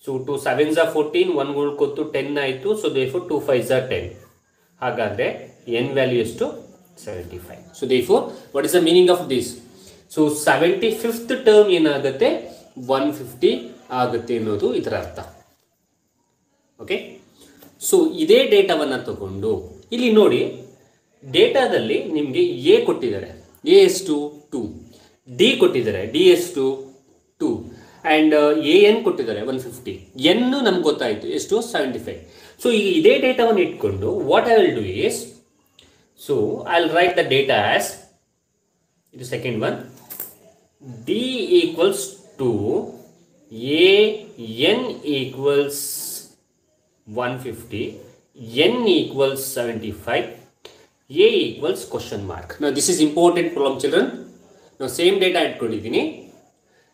[SPEAKER 1] So 2 7s 14, 1 ಉಳ್ಕೊತ್ತು 10 ಆಯಿತು. So therefore 2 5s 10. ಹಾಗಾದರೆ n ವ್ಯಾಲ್ಯೂ ಎಷ್ಟು 75. So therefore what is the meaning of this? So 75th term ಏನಾಗುತ್ತೆ 150 ಆಗುತ್ತೆ ಅನ್ನೋದು ಇದರ ಅರ್ಥ. ಓಕೆ, ಸೊ ಇದೇ ಡೇಟಾವನ್ನು ತಗೊಂಡು ಇಲ್ಲಿ ನೋಡಿ, ಡೇಟಾದಲ್ಲಿ ನಿಮಗೆ ಎ ಕೊಟ್ಟಿದ್ದಾರೆ, ಎ ಎಷ್ಟು 2, ಡಿ ಕೊಟ್ಟಿದ್ದಾರೆ, ಡಿ ಎಷ್ಟು 2, ಆ್ಯಂಡ್ ಎ ಎನ್ ಕೊಟ್ಟಿದ್ದಾರೆ 150. ಎನ್ನು ನಮ್ಗೆ ಗೊತ್ತಾಯಿತು ಎಷ್ಟು 75. ಸೊ ಈಗ ಇದೇ ಡೇಟಾವನ್ನು ಇಟ್ಕೊಂಡು what I will do is, so I will write the data as, ಇದು second one, D equals to A N equals 150, n equals 75, a equals question mark. Now this is important problem children. Now same data ಇಟ್ಕೊಂಡಿದ್ದೀನಿ.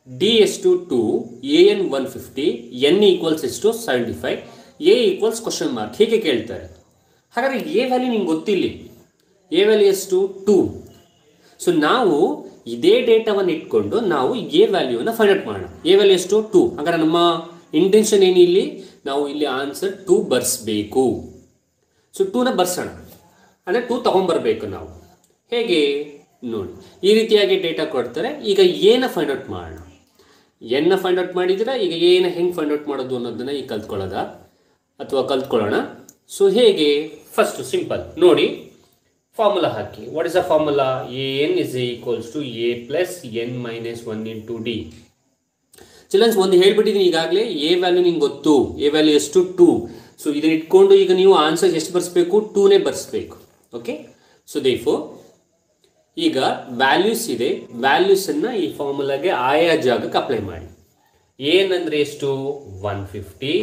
[SPEAKER 1] d ಎಷ್ಟು 2, an 150, n equals ಎಷ್ಟು 75, a equals question mark. ಹೀಗೆ ಕೇಳ್ತಾರೆ. ಹಾಗಾದರೆ a value ನಿಮ್ಗೆ ಗೊತ್ತಿಲ್ಲ, a value ಎಷ್ಟು 2. So ನಾವು ಇದೇ ಡೇಟಾವನ್ನು ಇಟ್ಕೊಂಡು ನಾವು a ವ್ಯಾಲ್ಯೂವನ್ನು ಫೈಂಡ್ ಔಟ್ ಮಾಡೋಣ. a ವ್ಯಾಲ್ಯೂ ಎಷ್ಟು 2. ಹಾಗಾದ್ರೆ ನಮ್ಮ ಇಂಟೆನ್ಷನ್ ಏನಿಲ್ಲಿ, ನಾವು ಇಲ್ಲಿ ಆನ್ಸರ್ 2 ಬರ್ಸ್ಬೇಕು. ಸೊ 2ನ ಬರ್ಸೋಣ, ಅಂದರೆ 2 ತೊಗೊಂಬರ್ಬೇಕು ನಾವು. ಹೇಗೆ ನೋಡಿ, ಈ ರೀತಿಯಾಗಿ ಡೇಟಾ ಕೊಡ್ತಾರೆ. ಈಗ ಏನ ಫೈಂಡ್ ಔಟ್ ಮಾಡೋಣ, ಎನ್ನ ಫೈಂಡ್ ಔಟ್ ಮಾಡಿದ್ರೆ ಈಗ ಏನ ಹೆಂಗೆ ಫೈಂಡ್ ಔಟ್ ಮಾಡೋದು ಅನ್ನೋದನ್ನು ಈಗ ಕಲ್ತ್ಕೊಳ್ಳೋಣ. ಸೊ ಹೇಗೆ, ಫಸ್ಟ್ ಸಿಂಪಲ್ ನೋಡಿ, ಫಾರ್ಮುಲಾ ಹಾಕಿ. What is the formula? A n is equals to a plus n minus 1 into d. Childrens ಒಂದು ಹೇಳ್ಬಿಟ್ಟಿದ್ದೀನಿ ಈಗಾಗಲೇ, ಎ ವ್ಯಾಲ್ಯೂ ನಿಮ್ಗೆ ಗೊತ್ತು, ಎ ವ್ಯಾಲ್ಯೂ ಎಷ್ಟು 2. ಸೊ ಇದನ್ನ ಇಟ್ಕೊಂಡು ಈಗ ನೀವು ಆನ್ಸರ್ ಎಷ್ಟು ಬರ್ಸ್ಬೇಕು, 2ನೇ ಬರ್ಸ್ಬೇಕು. ಓಕೆ, ಸೊ therefore ಈಗ ವ್ಯಾಲ್ಯೂಸ್ ಇದೆ, ವ್ಯಾಲ್ಯೂಸನ್ನು ಈ ಫಾರ್ಮುಲಾಗೆ ಆಯಾ ಜಾಗಕ್ಕೆ ಅಪ್ಲೈ ಮಾಡಿ. ಎನ್ ಅಂದರೆ ಎಷ್ಟು 150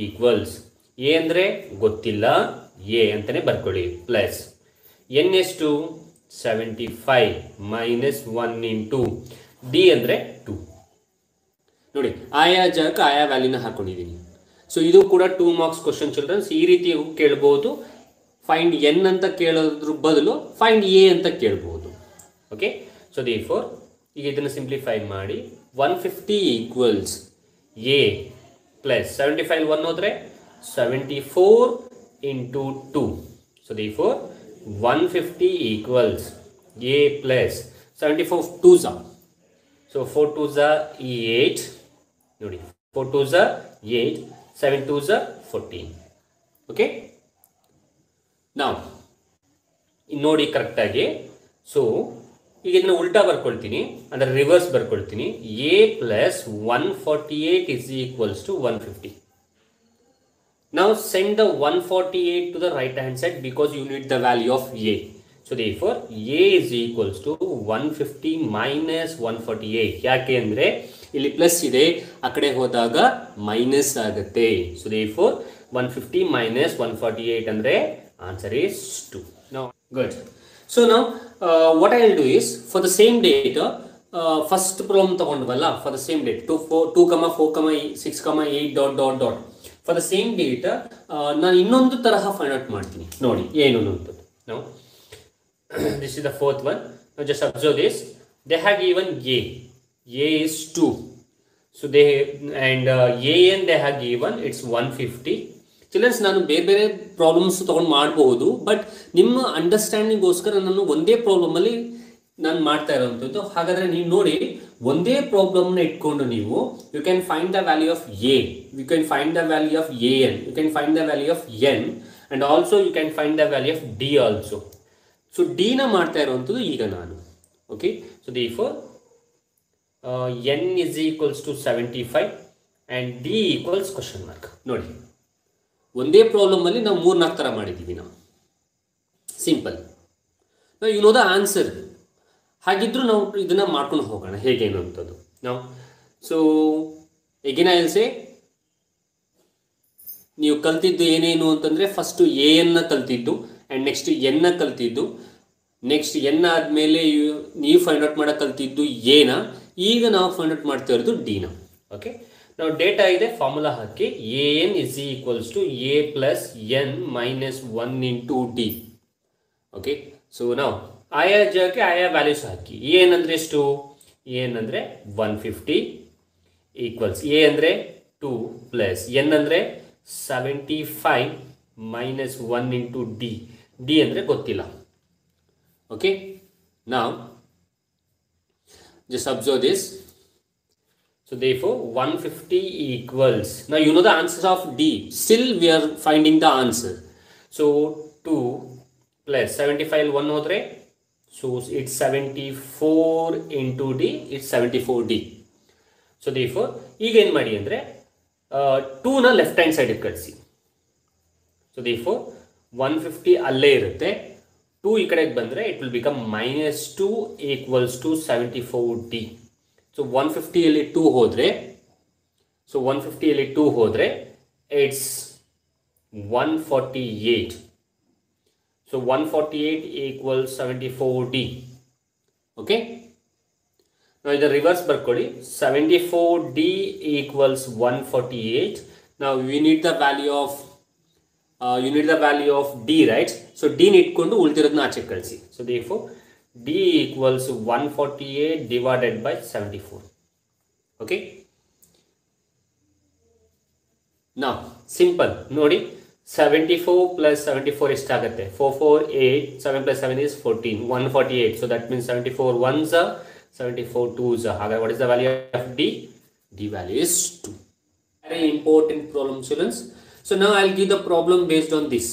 [SPEAKER 1] ಈಕ್ವಲ್ಸ್, ಎ ಅಂದರೆ ಗೊತ್ತಿಲ್ಲ, ಎ ಅಂತಲೇ ಬರ್ಕೊಳ್ಳಿ, ಪ್ಲಸ್ ಎನ್ ಎಷ್ಟು 75 ಮೈನಸ್ 1 ಇಂಟು ಡಿ ಅಂದರೆ 2. ನೋಡಿ ಆಯಾ ಜಾಗಕ್ಕೆ ಆಯಾ ವ್ಯಾಲ್ಯೂನ ಹಾಕೊಂಡಿದ್ದೀನಿ. ಸೊ ಇದು ಕೂಡ 2 ಮಾರ್ಕ್ಸ್ ಕ್ವಶನ್ ಚಿಲ್ಡ್ರನ್ಸ್. ಈ ರೀತಿ ಕೇಳ್ಬೋದು. ಫೈಂಡ್ ಎನ್ ಅಂತ ಕೇಳೋದ್ರ ಬದಲು ಫೈಂಡ್ ಎ ಅಂತ ಕೇಳ್ಬೋದು. ಓಕೆ, ಸೊ ದೇರ್ಫೋರ್ ಈಗ ಇದನ್ನು ಸಿಂಪ್ಲಿಫೈ ಮಾಡಿ 150 ಈಕ್ವಲ್ಸ್ ಎ ಪ್ಲಸ್ 75 1 ಹೋದರೆ 74 into 2. So therefore 150 equals a plus 74 2s. So 4 2s 8 ನೋಡಿ, 4 2s 8, 7 2s 14. ಓಕೆ, ನಾವು ನೋಡಿ ಕರೆಕ್ಟಾಗಿ. ಸೊ ಈಗ ಇದನ್ನು ಉಲ್ಟಾ ಬರ್ಕೊಳ್ತೀನಿ, ಅಂದರೆ ರಿವರ್ಸ್ ಬರ್ಕೊಳ್ತೀನಿ. A plus 148 is equals to 150. Now send the 148 to the right hand side because you need the value of a. So therefore a is equals to 150 minus 148. ಯಾಕೆ ಅಂದರೆ ಇಲ್ಲಿ ಪ್ಲಸ್ ಇದೆ, ಆ ಕಡೆ ಹೋದಾಗ ಮೈನಸ್ ಆಗುತ್ತೆ. ಸೊ therefore 150 minus 148 ಅಂದರೆ answer is 2. Now good. So now what I will do is for the same data first problem ತಗೊಂಡ್ವಲ್ಲ, for the same data 2, 4, 6, 8 dot dot dot. For the same data ನಾನು ಇನ್ನೊಂದು ತರಹ find out ಮಾಡ್ತೀನಿ. ನೋಡಿ ಏನು ಅಂತದ್ದು. ನಾವು this is the fourth one. ನಾವು just observe this. They have given A is 2. So they and A N they have given it's 150. Childrens, ನಾನು ಬೇರೆ ಬೇರೆ ಪ್ರಾಬ್ಲಮ್ಸ್ ತೊಗೊಂಡು ಮಾಡಬಹುದು, ಬಟ್ ನಿಮ್ಮ ಅಂಡರ್ಸ್ಟ್ಯಾಂಡಿಂಗ್ಗೋಸ್ಕರ ನಾನು ಒಂದೇ ಪ್ರಾಬ್ಲಮಲ್ಲಿ ನಾನು ಮಾಡ್ತಾ ಇರೋವಂಥದ್ದು. ಹಾಗಾದರೆ ನೀವು ನೋಡಿ, ಒಂದೇ ಪ್ರಾಬ್ಲಮ್ನ ಇಟ್ಕೊಂಡು ನೀವು you can find the value of A, you can find the value of A N, you can find the value of N, and also you can find the value of D also. So ಡಿನ ಮಾಡ್ತಾ ಇರೋವಂಥದ್ದು ಈಗ ನಾನು. Okay, so therefore N is equals to 75 and D equals question mark. ನೋಡಿ, ಒಂದೇ ಪ್ರಾಬ್ಲಮಲ್ಲಿ ನಾವು 3-4 ಥರ ಮಾಡಿದ್ದೀವಿ ನಾವು. ಸಿಂಪಲ್. ನಾವು ಯು ನೋ ದ ಆನ್ಸರ್. ಹಾಗಿದ್ರೂ ನಾವು ಇದನ್ನು ಮಾಡ್ಕೊಂಡು ಹೋಗೋಣ ಹೇಗೇನು ಅಂತದ್ದು ನಾವು. So again I will say, ನೀವು ಕಲ್ತಿದ್ದು ಏನೇನು ಅಂತಂದರೆ ಫಸ್ಟು ಎ ಎನ್ನ ಕಲ್ತಿದ್ದು, ಆ್ಯಂಡ್ ನೆಕ್ಸ್ಟ್ ಎನ್ನ ಕಲ್ತಿದ್ದು, ನೆಕ್ಸ್ಟ್ ಎನ್ ಆದಮೇಲೆ ನೀವು ಫೈಂಡ್ ಔಟ್ ಮಾಡೋಕೆ ಕಲ್ತಿದ್ದು ಎನ. ಈಗ ನಾವು ಫೈಂಡ್ ಔಟ್ ಮಾಡ್ತಾ ಇರೋದು ಡಿನ. ಓಕೆ, ನಾವು ಡೇಟಾ ಇದೆ, ಫಾರ್ಮುಲಾ ಹಾಕಿ a n is equals to a plus n minus 1 into d. Okay, so ನಾವು ಆಯಾ ಜಾಗಕ್ಕೆ ಆಯಾ ವ್ಯಾಲ್ಯೂಸ್ ಹಾಕಿ. ಎ ಏನಂದರೆ ಎಷ್ಟು? ಎ ಏನಂದರೆ 150 ಈಕ್ವಲ್ಸ್ ಎ ಅಂದರೆ 2 ಪ್ಲಸ್ ಎನ್ ಅಂದರೆ 75 ಮೈನಸ್ 1 ಇಂಟು ಡಿ. ಡಿ ಅಂದರೆ ಗೊತ್ತಿಲ್ಲ. ಓಕೆ, ನಾವು just observe this. So therefore 150 equals, now you know the answer of D, still we are finding the answer. So 2 plus 75 1 hodre, so it's 74 into D, it's 74D. So therefore ಈಗ ಏನು ಮಾಡಿ ಅಂದರೆ 2ನ left hand ಸೈಡಿಗೆ ಕಳಿಸಿ. So therefore 150 ಅಲ್ಲೇ ಇರುತ್ತೆ, 2 ಈ ಕಡೆಗೆ ಬಂದರೆ it will become -2 equals to 74D. So 150ಯಲ್ಲಿ 2 ಹೋದರೆ, ಸೊ 150ಯಲ್ಲಿ 2 ಹೋದರೆ it's 148. So 148 equals 74D. Okay, ನಾವು ಇದನ್ನು ರಿವರ್ಸ್ ಬರ್ಕೊಳ್ಳಿ. 74D equals 148. ನಾವು we need the value of you need the value of D, right? So D ಇಟ್ಕೊಂಡು ಉಳಿದಿರೋದನ್ನ ಆಚೆ ಕಳಿಸಿ. So therefore D equals 148 divided by 74. Okay, now simple ನೋಡಿ, 74 plus 74 ಎಷ್ಟಾಗುತ್ತೆ? 448, 7 plus 7 is 14, 148. So that means 74 ones are 74 twos are. However, what is the value of D? D value is 2. Very important problem, students. So now I'll give the problem based on this.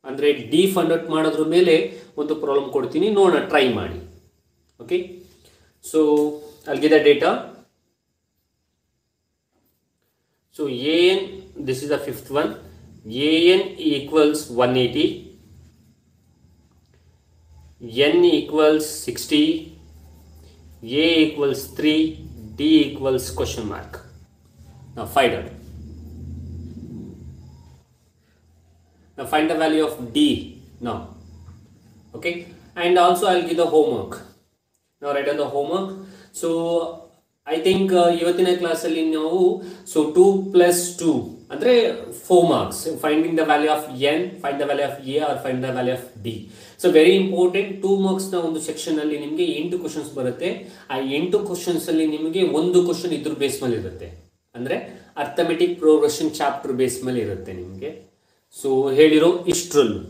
[SPEAKER 1] ಅಂದರೆ D find out ಮಾಡೋದ್ರ ಮೇಲೆ ಒಂದು problem ಕೊಡ್ತೀನಿ, ನೋಡೋಣ, try ಮಾಡಿ. Okay, so I'll give the data. So AN, this is the fifth one. AN equals 180, N equals 60, A equals 3, D equals question mark. Now find out. Now find the value of D now. Okay, and also I'll give the homework. Now write down the homework. So I think ಇವತ್ತಿನ ಕ್ಲಾಸಲ್ಲಿ ನಾವು so 2 plus 2 ಅಂದರೆ 4 marks, finding the value of n, find the value of a or find the value of d. So very important. 2 ಮಾರ್ಕ್ಸ್ನ ಒಂದು ಸೆಕ್ಷನಲ್ಲಿ ನಿಮಗೆ 8 questions ಬರುತ್ತೆ. ಆ 8 ಕ್ವಶನ್ಸಲ್ಲಿ ನಿಮಗೆ ಒಂದು ಕ್ವಶನ್ ಇದ್ರ ಬೇಸ್ ಮೇಲೆ ಇರುತ್ತೆ, ಅಂದರೆ ಅರ್ಥಮೆಟಿಕ್ ಪ್ರೋಗ್ರೆಷನ್ ಚಾಪ್ಟರ್ ಬೇಸ್ ಮೇಲೆ ಇರುತ್ತೆ ನಿಮಗೆ. ಸೊ ಹೇಳಿರೋ ಇಷ್ಟರಲ್ಲೂ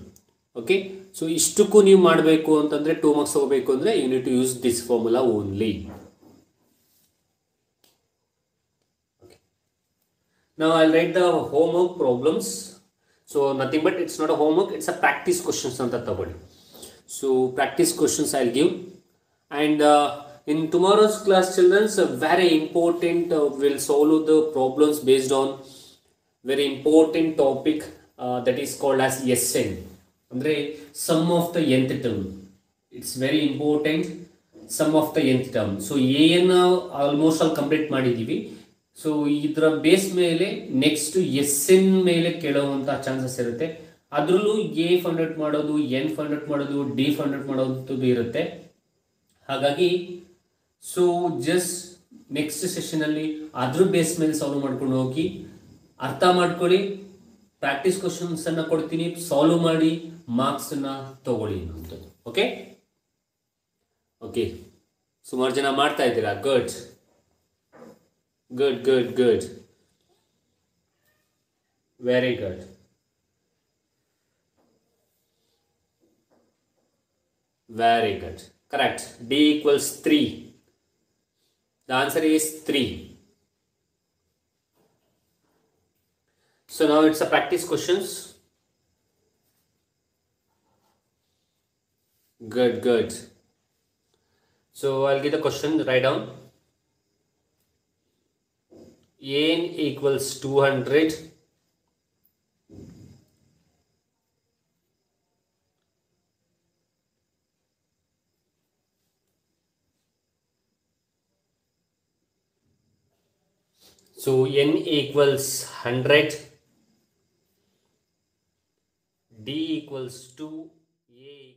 [SPEAKER 1] ಓಕೆ. ಸೊ ಇಷ್ಟಕ್ಕೂ ನೀವು ಮಾಡಬೇಕು ಅಂತಂದರೆ 2 ಮಾರ್ಕ್ಸ್ ಹೋಗಬೇಕು ಅಂದರೆ you need to use this formula only. Now I'll write the homework problems. So nothing but it's not a homework, it's a practice questions anta tagoli. So practice questions I'll give, and in tomorrow's class children, very important, we'll solve the problems based on very important topic that is called as SN, andre sum of the nth term. It's very important, sum of the nth term. So an almost all complete ಮಾಡಿದೀವಿ. So ಇದರ base ಮೇಲೆ next S N ಮೇಲೆ ಕೇಳುವಂಥ chances ಇರುತ್ತೆ. ಅದರಲ್ಲೂ A ಫಂಡೆಟ್ ಮಾಡೋದು, N ಫಂಡೆಟ್ ಮಾಡೋದು, D ಫಂಡೆಟ್ ಮಾಡೋದು ಇರುತ್ತೆ. ಹಾಗಾಗಿ ಸೊ ಜಸ್ಟ್ ನೆಕ್ಸ್ಟ್ ಸೆಷನಲ್ಲಿ ಅದ್ರ ಬೇಸ್ ಮೇಲೆ ಸಾಲ್ವ್ ಮಾಡ್ಕೊಂಡು ಹೋಗಿ, ಅರ್ಥ ಮಾಡ್ಕೊಳ್ಳಿ. ಪ್ರಾಕ್ಟೀಸ್ ಕ್ವಶನ್ಸನ್ನು ಕೊಡ್ತೀನಿ, ಸಾಲ್ವ್ ಮಾಡಿ ಮಾರ್ಕ್ಸನ್ನು ತಗೊಳ್ಳಿ ಅನ್ನೋದು. ಓಕೆ ಓಕೆ, ಸುಮಾರು ಜನ ಮಾಡ್ತಾ ಇದ್ದೀರಾ. Good good good good, very good. Very good, correct. D equals 3. The answer is 3. So now it's a practice questions. Good good. So I'll give the question, write down. n equals 200, so n equals 100, d equals 2, a